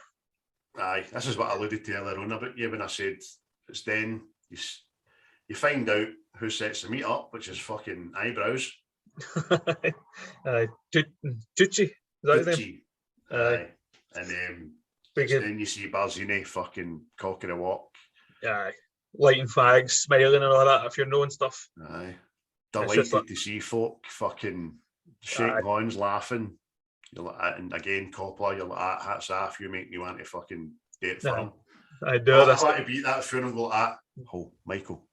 Aye, this is what I alluded to earlier on about you when I said it's then you find out who sets the meet up, which is fucking eyebrows. Tucci, is that his name? Aye. And then you see Barzini fucking cocking a walk. Aye. Lighting fags, smiling and all that at a funeral and stuff. Aye. Delighted to see folk fucking shaking hands, laughing. And again, Coppola, you're like, hats off, you make me want to fucking date for him. I do. I want to be at that funeral and go like that. Oh, Michael,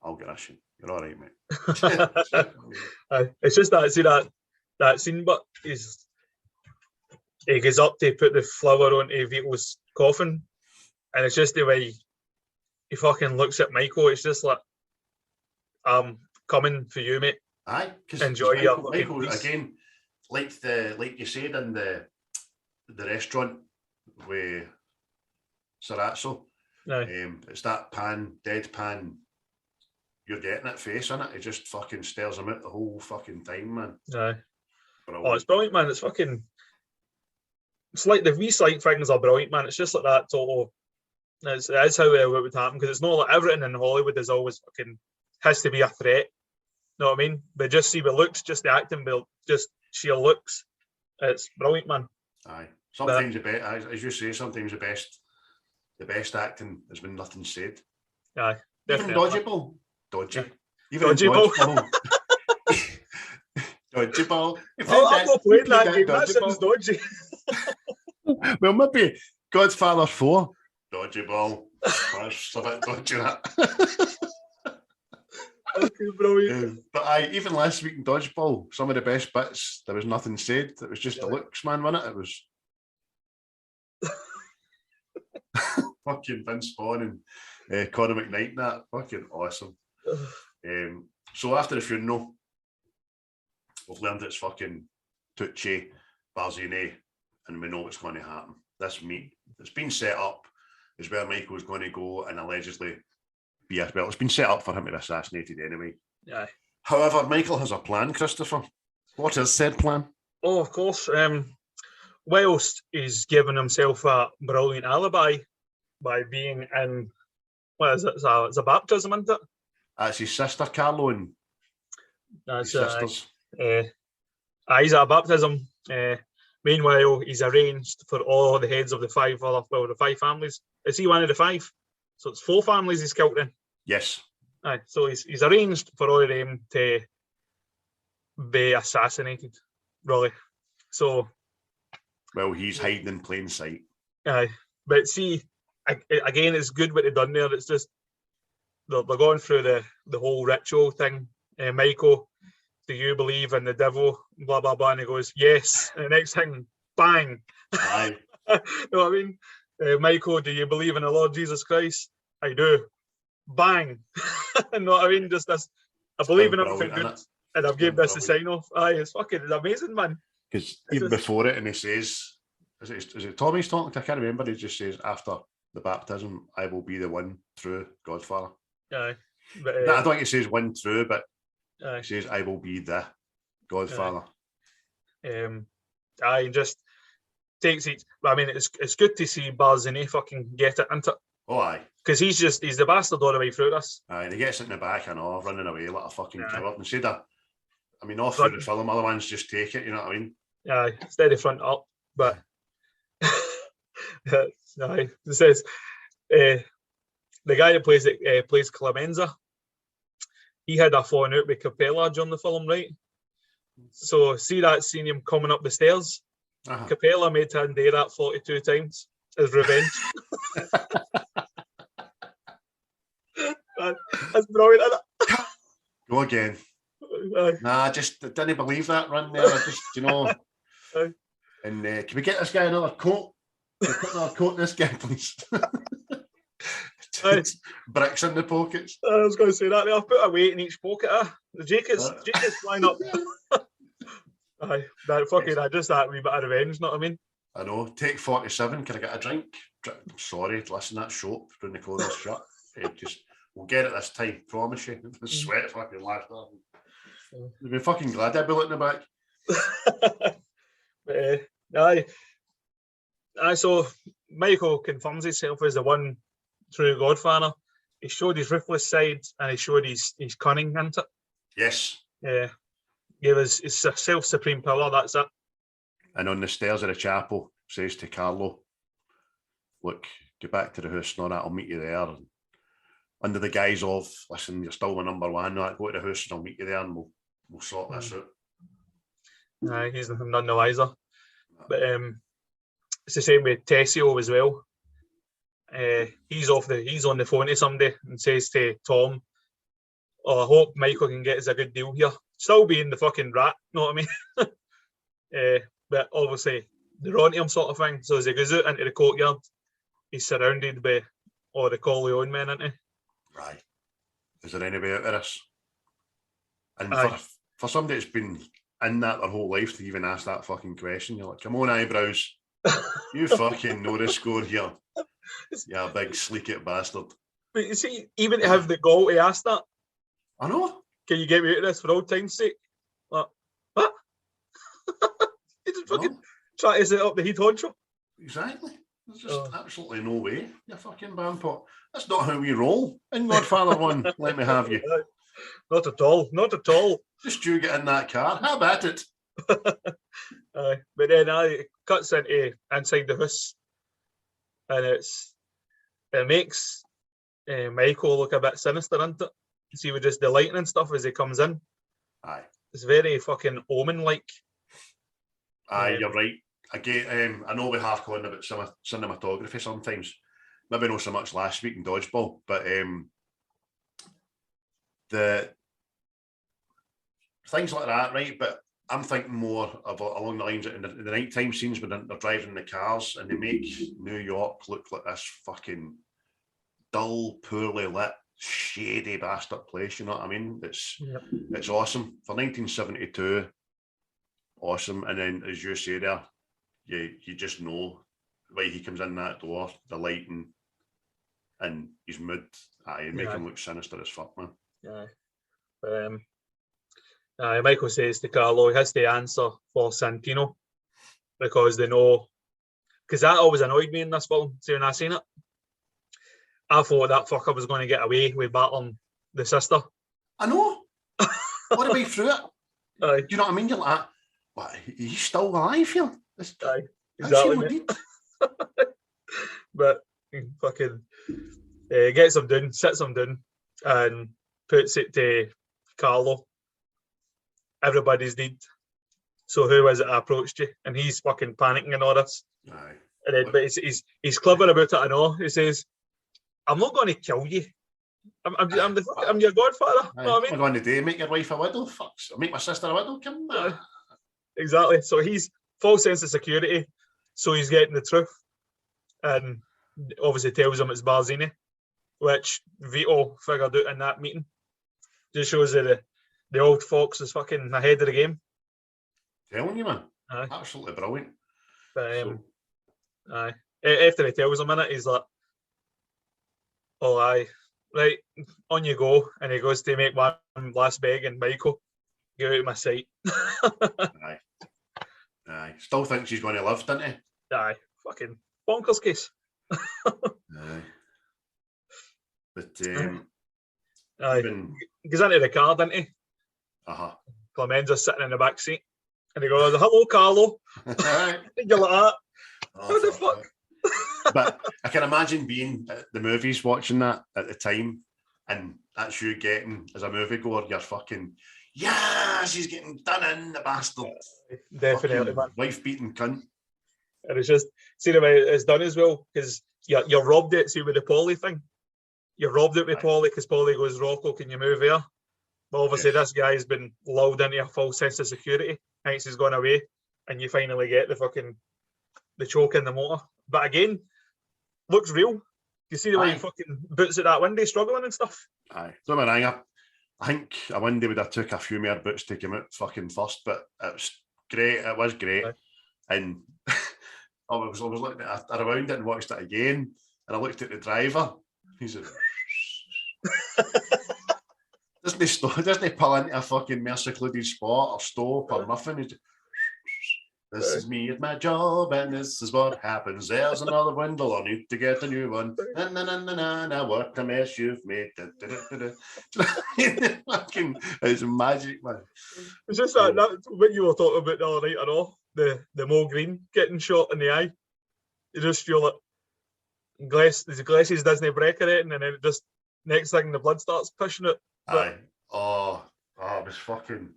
I'll get that shit. You're all right, mate. It's just that, see that scene, but he goes up to put the flower onto Vito's coffin, and it's just the way he fucking looks at Michael. It's just like, I'm coming for you, mate. Aye, because enjoy Michael again, like you said in the restaurant with Sarazzo. It's that deadpan, you're getting it face, isn't it? It just fucking stares him out the whole fucking time, man. Aye. Oh, it's brilliant, man. It's fucking. It's like the wee slight things are brilliant, man. It's just like that total. It is how it would happen, because it's not like everything in Hollywood is always fucking has to be a threat. You know what I mean? But just see the looks, just the acting, but just sheer looks. It's brilliant, man. Aye. Sometimes as you say, sometimes the best acting has been nothing said. Aye. Even Dodgeball. Dodgy. Even Dodgeball. Dodgeball. I'm not playing that game. That sounds dodgy. Well, maybe Godfather 4. Dodgeball. That's a bit dodgy, that. Okay, brilliant. But even last week in Dodgeball, some of the best bits, there was nothing said. It was just the looks, man, wasn't it? It was fucking Vince Vaughn and Conor McKnight and that. Fucking awesome. So after the funeral, we've learned it's fucking Tucci Barzini, and we know what's going to happen. This meet, it's been set up, is where Michael's going to go and allegedly be, well, it's been set up for him to be assassinated anyway. Yeah. However, Michael has a plan, Christopher. What is said plan? Oh, of course. Whilst he's given himself a brilliant alibi by being in, what is it? It's a baptism, isn't it? That's his sister, Carlo, and That's his sisters. He's at a baptism. Meanwhile, he's arranged for all the heads of the five families. Is he one of the five? So it's 4 families he's killed in. Yes. Aye, so he's arranged for all of them to be assassinated, really. So, Well, he's hiding in plain sight. aye, but see, again, it's good what they've done there. It's just they're going through the whole ritual thing. Michael, do you believe in the devil? Blah blah blah, and he goes, yes. And the next thing, bang. Aye. You know what I mean? Michael, do you believe in the Lord Jesus Christ? I do. Bang. You know what I mean? Just this. I believe in everything good, and I've given this a sign off. Aye, it's amazing, man. Because even before it, and he says, is it Tommy's talking? I can't remember. He just says, after the baptism, I will be the one true Godfather. Aye. But, I don't think it says one true, but aye. it says, I will be the Godfather. Aye, just takes it. I mean, it's good to see Barzini fucking get it, isn't it? Oh, aye. Because he's the bastard all the way through this. Aye, and he gets it in the back and all, running away like a fucking Aye. coward. Instead of, I mean, all through the film, other ones just take it, you know what I mean? Aye, steady front up. But, aye, it says, the guy that plays Clemenza, he had a falling out with Coppola during the film, right? So, see that scene him coming up the stairs? Uh-huh. Coppola made him do that 42 times as revenge. That's brilliant, isn't it? Go again. Aye. Nah, I just didn't believe that run there. I just, you know. Aye. And can we get this guy another coat? Can we put another coat in this guy, please? Aye. Bricks in the pockets. I was going to say that. I've put a weight in each pocket. The Jake is flying up. Aye, that wee bit of revenge, know what I mean? I know. Take 47. Can I get a drink? Sorry, listen, that soap when the corner's shut. We'll get it this time, promise you. The sweat fucking laughed off. They'd be fucking glad I'd be looking in the back. But, aye, so Michael confirms himself as the one true Godfather. He showed his ruthless side and he showed his cunning, isn't it? Yes. Yeah. Gave his self-supreme power, that's it. And on the stairs of the chapel, says to Carlo, look, get back to the house and all that, I'll meet you there. And under the guise of, listen, you're still my number one, no, go to the house and I'll meet you there and we'll sort this out. Aye, he's none the wiser. But it's the same with Tessio as well. He's on the phone to somebody and says to Tom, oh, I hope Michael can get us a good deal here. Still being the fucking rat, know what I mean? But obviously, they're on to him sort of thing. So as he goes out into the courtyard, he's surrounded by all the Corleone men, isn't he? Right. Is there anybody out of this? And Aye. for somebody that's been in that their whole life to even ask that fucking question, you're like, come on, eyebrows. You fucking know the score here. Yeah, big sleek-it bastard. But you see, even to have the gall to ask that, I know. can you get me out of this for old time's sake? Like, what? You just fucking try to set up the heat honcho. Exactly. There's just absolutely no way. You fucking bampot. That's not how we roll. In Godfather 1, let me have you. Not at all. Not at all. Just you get in that car. Have at it. But then it cuts into inside the house, and it makes Michael look a bit sinister, doesn't it? You see with just the lighting and stuff as he comes in. Aye. It's very fucking Omen-like. Aye, you're right. Again, I know we hark on about cinematography sometimes. Maybe not so much last week in Dodgeball, but the things like that, right? But I'm thinking more of along the lines of in the nighttime scenes when they're driving the cars and they make New York look like this fucking dull, poorly lit, shady bastard place. You know what I mean? It's awesome for 1972. awesome. And then, as you say there, you just know why he comes in that door, the lighting, and his mood. Aye, make him look sinister as fuck, man. Michael says to Carlo he has to answer for Santino because they know. Because that always annoyed me in this film. See, when I seen it, I thought that fucker was going to get away with battling the sister. I know. What about through it? Aye. Do you know what I mean? You're like, what? He's still alive here. Aye, exactly. But fucking gets him down, sits him down, and puts it to Carlo. Everybody's dead. So who is it I approached you? And he's fucking panicking and all this. Aye. And then, but he's clever about it. I know. He says, "I'm not going to kill you. I'm your godfather." Aye. Know what I mean? I'm going to do make your wife a widow. Fucks. I'll make my sister a widow. Come on. Exactly. So he's full sense of security. So he's getting the truth, and obviously tells him it's Barzini, which Vito figured out in that meeting. Just shows that the old fox is fucking ahead of the game. Telling you, man. Aye. Absolutely brilliant. But, aye. After he tells him in it, he's like, "Oh, aye, right, on you go." And he goes to make one last beg, and Michael, "Get out of my sight." Aye. Aye. Still thinks he's going to live, doesn't he? Aye. Fucking bonkers case. Aye. But aye. even Goes into the car, doesn't he? Clemenza's sitting in the back seat, and he goes, "Hello, Carlo." You're like that. What the fuck? But I can imagine being at the movies watching that at the time, and that's you getting as a moviegoer, you're fucking, yes, he's getting done in, the bastard. Definitely, man. Wife beating cunt. And it's just, see the way it's done as well, because you're robbed it, see, with the Polly thing. You're robbed it with Polly, because Polly goes, "Rocco, can you move here?" But obviously this guy's been lulled into a false sense of security, thinks he's gone away, and you finally get the choke in the motor. But again, looks real. You see the way he fucking boots at that window, struggling and stuff. Aye. So I think a windy would have took a few more boots to come out fucking first, but it was great. It was great. Aye. And I was looking at it, I rewound it and watched it again, and I looked at the driver. He said, doesn't he pull into a fucking mere-secluded spot or stop or nothing? This is me at my job, and this is what happens. There's another window, I need to get a new one. Na, what a mess you've made. Fucking, it's magic, man. It's just that what you were talking about the other night, I know, the Mo Green getting shot in the eye. You just feel it. The glasses doesn't break or anything, and then it just, next thing, the blood starts pushing it. Aye. Oh, it was fucking...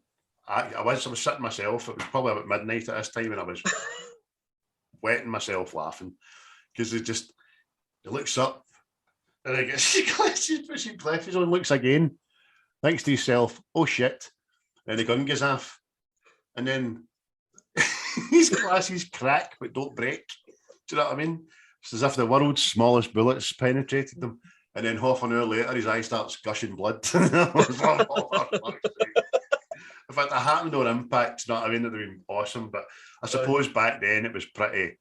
I was sitting myself. It was probably about midnight at this time, and I was wetting myself laughing because he looks up and he gets his glasses on, looks again, thinks to himself, "Oh shit!" And the gun goes off, and then his glasses crack but don't break. Do you know what I mean? It's as if the world's smallest bullets penetrated them, and then half an hour later, his eye starts gushing blood. In fact, it happened on impact, you know what I mean? That would have been awesome, but I suppose back then it was pretty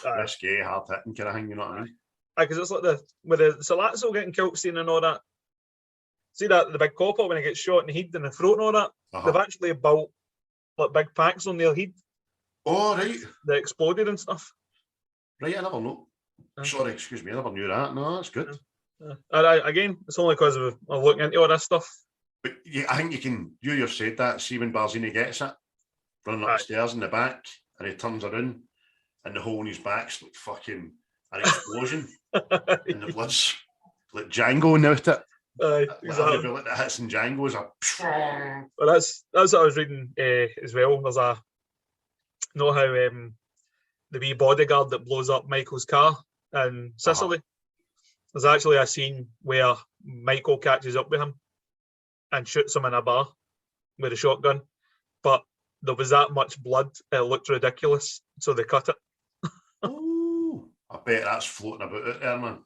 risky, hard hitting kind of thing, you know what I mean? Because it's like with the Salazzo getting killed scene and all that. See that the big Coppola when he gets shot in the head and the throat and all that? They've actually built like big packs on their head. Oh, right. They exploded and stuff. Right, I never know. Sorry, excuse me, I never knew that. No, that's good. Again, it's only because of looking into all this stuff. But I think you've said that, see when Barzini gets it, running up the stairs in the back, and he turns around, and the hole in his back's like fucking an explosion, and the blood's like Django now at it. Exactly. Like the hits in Django's Well, that's what I was reading as well. There's how the wee bodyguard that blows up Michael's car in Sicily. There's actually a scene where Michael catches up with him and shoots him in a bar with a shotgun, but there was that much blood, it looked ridiculous, so they cut it. Oh, I bet that's floating about out there, man.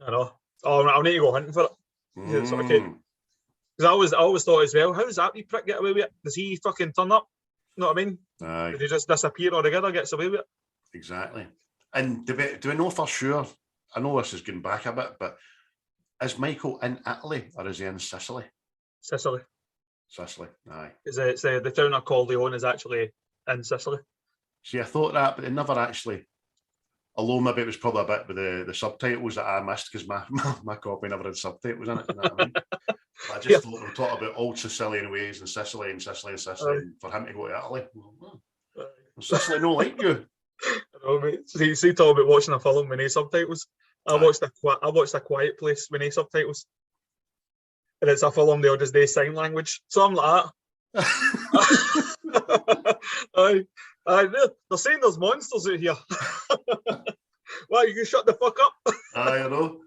I know. Oh, I'll need to go hunting for it. Because I always thought as well, how does that wee prick get away with it? Does he fucking turn up? You know what I mean? Aye. Did he just disappear altogether, gets away with it? Exactly. And do we know for sure? I know this is going back a bit, but is Michael in Italy or is he in Sicily? Sicily. Sicily, aye. It's the town of Corleone is actually in Sicily. See, I thought that, but they never actually. Although maybe it was probably a bit with the subtitles that I missed because my copy never had subtitles in it. You know what I mean? But I just thought they were talking about old Sicilian ways and Sicily and Sicily and Sicily, and for him to go to Italy. Sicily no like you. I know, mate. See, talking about watching a film with no subtitles. I watched a Quiet Place with no subtitles, and it's a film they all just do sign language. So I'm like that. They're saying there's monsters out here. Why you can shut the fuck up? I know.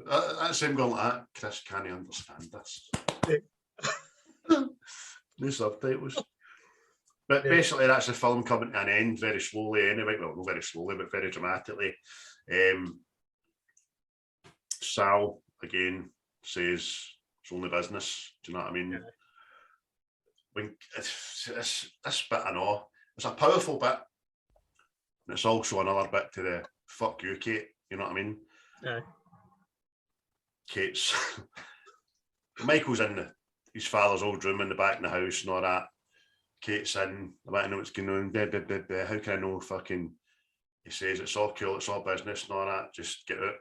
That's him going like that. Chris can't understand this. No subtitles. But basically, that's the film coming to an end very slowly anyway. Well, not very slowly, but very dramatically. Sal, again, says it's only business. Do you know what I mean? Yeah. When this bit I know, it's a powerful bit. And it's also another bit to the fuck you, Kate. You know what I mean? Yeah. Kate's... Michael's in his father's old room in the back of the house and all that. Kate's in, I want to know what's going on. How can I know fucking... He says, it's all cool, it's all business and all that. Just get out.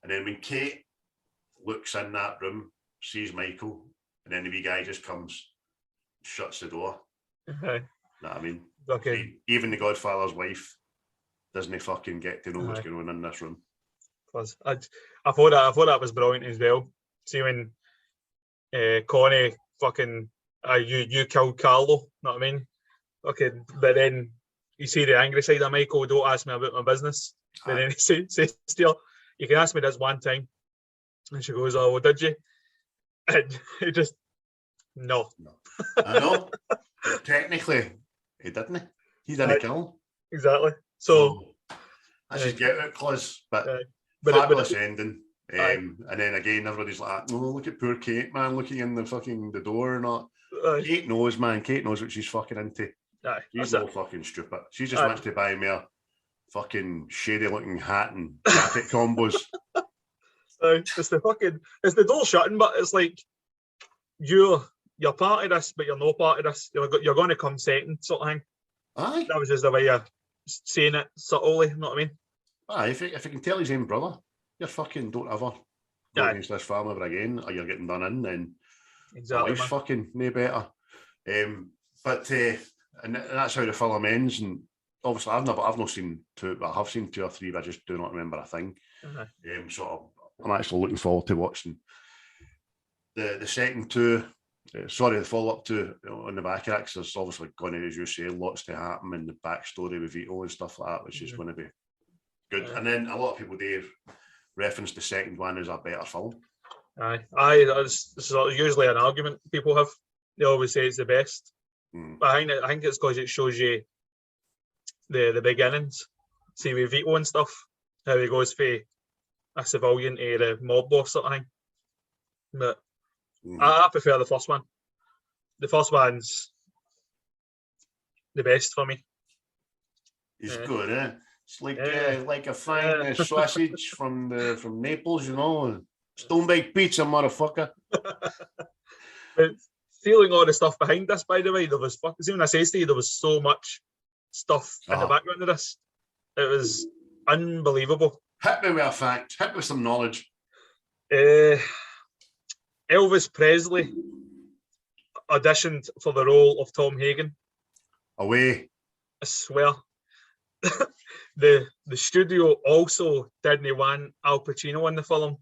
And then when Kate looks in that room, sees Michael, and then the wee guy just comes, shuts the door. Okay. Know what I mean? Okay. Even the Godfather's wife doesn't fucking get to know what's going on in this room. Plus, I thought that was brilliant as well. See when Connie fucking you killed Carlo, know what I mean? Okay, but then you see the angry side of Michael. Don't ask me about my business. But then he says to her, "You can ask me this one time," and she goes, "Oh, well, did you?" And he just no. I know. But technically, he didn't. He didn't kill him. Exactly. So that's his get out clause. But fabulous ending. And then again, everybody's like, "Oh, look at poor Kate, man, looking in the door or not." Kate knows, man. Kate knows what she's fucking into. She's no fucking stupid. She just wants to buy me a fucking shady looking hat and jacket combos. It's the door shutting, but it's like you're part of this, but you're no part of this. You're going to come second, sort of thing. Aye. That was just the way you're saying it subtly, you know what I mean? Aye, if you can tell his own brother, you fucking don't ever go against this family ever again, or you're getting done in, then exactly, life's fucking no better. And that's how the film ends. And obviously, I've not seen two, but I have seen 2 or 3, but I just do not remember a thing. So I'm actually looking forward to watching the second 2. The follow-up to on the back of that, because there's obviously going to, as you say, lots to happen in the backstory with Vito and stuff like that, which is going to be good. And then a lot of people do reference the second one as a better film. This is usually an argument people have. They always say it's the best. But I think it's because it shows you the beginnings. See with Vito and stuff, how he goes from a civilian to the mob boss sort of thing. But I prefer the first one. The first one's the best for me. It's good, eh? It's like a fine sausage from Naples, you know. Stone baked pizza, motherfucker. But feeling all the stuff behind this, by the way, there was see when I say to you, there was so much stuff in the background of this. It was unbelievable. Hit me with a fact. Hit me with some knowledge. Elvis Presley auditioned for the role of Tom Hagen. Away. I swear. The studio also didn't want Al Pacino in the film.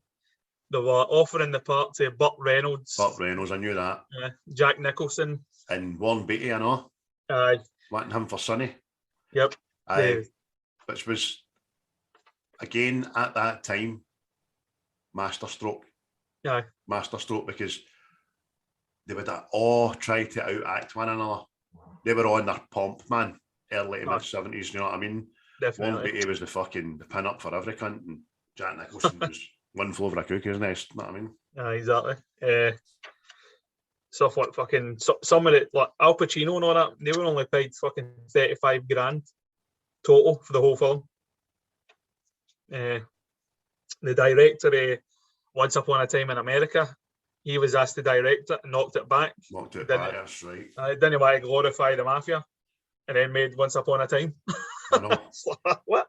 They were offering the part to Burt Reynolds. Burt Reynolds, I knew that. Jack Nicholson. And Warren Beatty, I know. Wanting him for Sonny. Yep. Which was, again, at that time, masterstroke. Masterstroke, because they would all try to outact one another. They were on their pomp, man, early to mid-70s, you know what I mean? Definitely. Warren Beatty was the pin-up for every cunt, and Jack Nicholson was one flew over a cuckoo's nest, you know what I mean? Exactly. stuff like fucking some of it, like Al Pacino and all that. They were only paid fucking 35 grand total for the whole film. The director, Once Upon a Time in America, he was asked to direct it and knocked it back. Knocked it back, that's right. I didn't want to glorify the mafia, and then made Once Upon a Time. I know. What?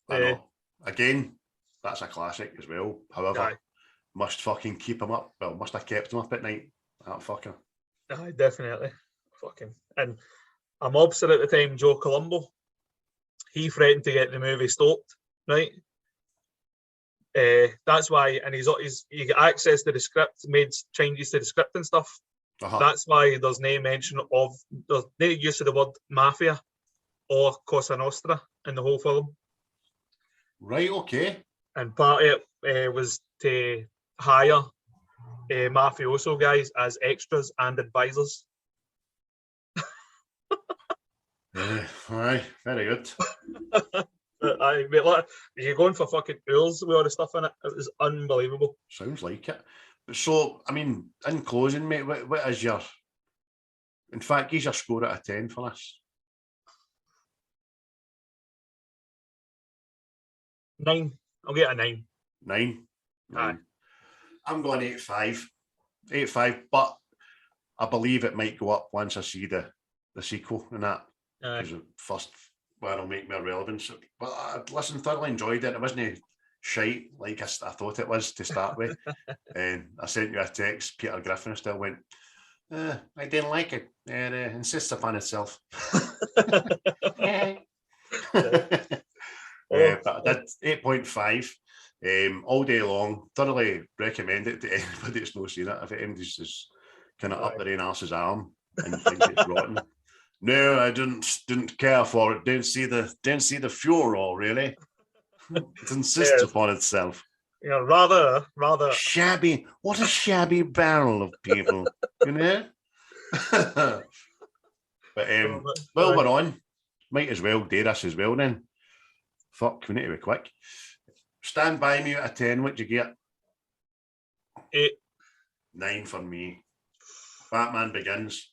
I know. Again, that's a classic as well. However, must fucking keep him up. Well, must have kept him up at night. That fucker. Aye, definitely. Fucking. And a mobster at the time, Joe Colombo, he threatened to get the movie stopped, right? That's why, and he got access to the script, made changes to the script and stuff. That's why there's no mention of, there's no use of the word mafia or Cosa Nostra in the whole film. Right, okay. And part of it was to hire mafioso guys as extras and advisors. Aye, very good. You're going for fucking oils with all the stuff in it. It was unbelievable. Sounds like it. So, I mean, in closing, mate, what is your... In fact, give your score out of 10 for this. 9. I'll get a 9. 9? Aye. I'm going 8.5. 8.5, but I believe it might go up once I see the sequel and that. Because the first one will make more relevance. But listen, thoroughly enjoyed it. It wasn't shite like I thought it was to start with. And I sent you a text, Peter Griffin still went, I didn't like it. And insists upon itself. But that's 8.5. All day long. Thoroughly recommend it to anybody that's not seen it. If anybody's just kind of up their own arse's arm and think it's rotten. No, I didn't care for it. Don't see the furor, really. It insists upon itself. Yeah, rather shabby. What a shabby barrel of people, you know. But well, we're on. Might as well do this as well then. Fuck, we need to be quick. Stand By Me out of 10. What'd you get? 8. 9 for me. Batman Begins.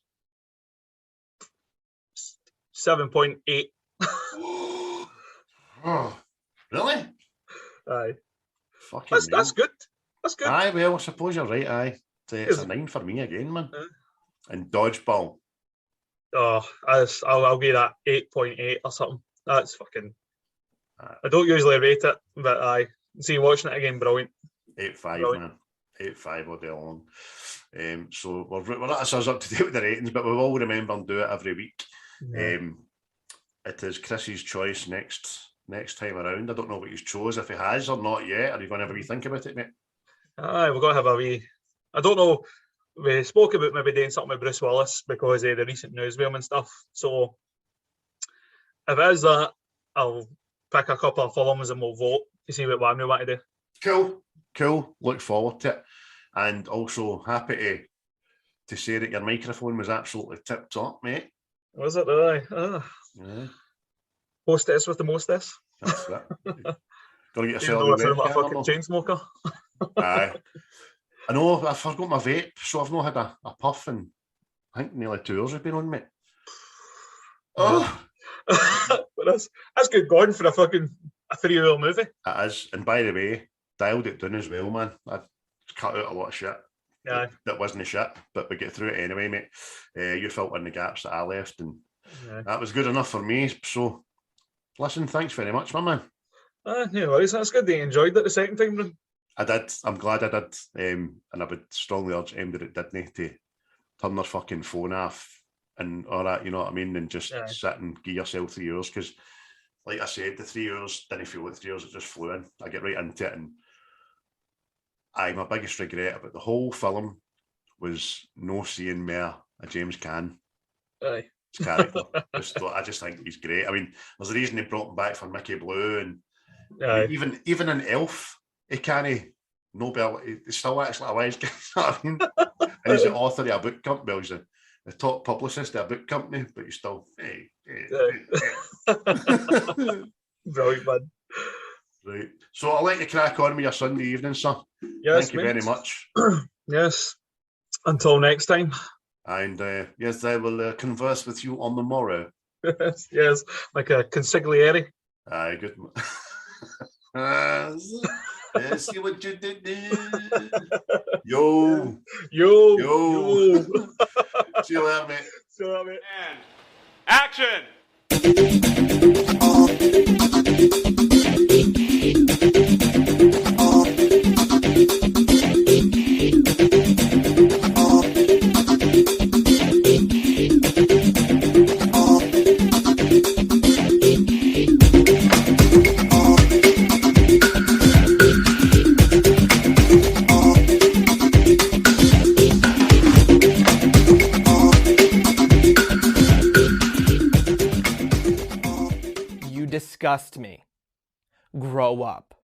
7.8. Oh, really? Aye. Fucking that's good. That's good. Aye, well, I suppose you're right. Aye, it's a 9 for me again, man. And Dodgeball. Oh, I'll give that 8.8 or something. That's fucking. I don't usually rate it, but I see watching it again, brilliant. 8.5, man. 8.5 all day long. So we're not us up to date with the ratings, but we will remember and do it every week. Yeah. It is Chris's choice next time around. I don't know what he's chose, if he has or not yet. Are you going to have a wee think about it, mate? Aye, we're going to have a wee. I don't know. We spoke about maybe doing something with Bruce Willis because of the recent news with him and stuff. So if it is that, I'll pick a couple of films and we'll vote to see what one we want to do. Cool. Look forward to it. And also happy to say that your microphone was absolutely tip top, mate. Was it? Aye. Yeah. Hostess with the mostess. That's it. Got to get yourself a fucking chain smoker. Aye. I know, I forgot my vape, so I've not had a puff in, I think, nearly 2 hours I've been on, mate. Oh! that's good going for a 3-hour movie. It is. And by the way, dialed it down as well, man. I cut out a lot of shit. Yeah. That wasn't a shit, but we get through it anyway, mate. You filled in the gaps that I left, and that was good enough for me. So, listen, thanks very much, my man. No worries. That's good that you enjoyed it the second time, then. I did. I'm glad I did. And I would strongly urge anybody that didn't to turn their fucking phone off and all that, you know what I mean? And just sit and give yourself 3 hours. Because, like I said, the 3 hours didn't feel like 3 hours, it just flew in. I get right into it. And my biggest regret about the whole film was no seeing more of James Caan. Aye. His character. I just think he's great. I mean, there's a reason they brought him back for Mickey Blue. And I mean, even in Elf, he can't Nobel. He still acts like a wise guy. You know what I mean? And he's the author of a book company. Well, he's the top publicist of a book company, but he's still brilliant, man. Right. So I'll let you crack on with your Sunday evening, sir. Yes, Thank you very much. Yes. Until next time. And yes, I will converse with you on the morrow. Yes, like a consigliere. Aye, good. See what you did there. Yo. Yo. See you later, mate. See you later, mate. And action! You disgust me. Grow up.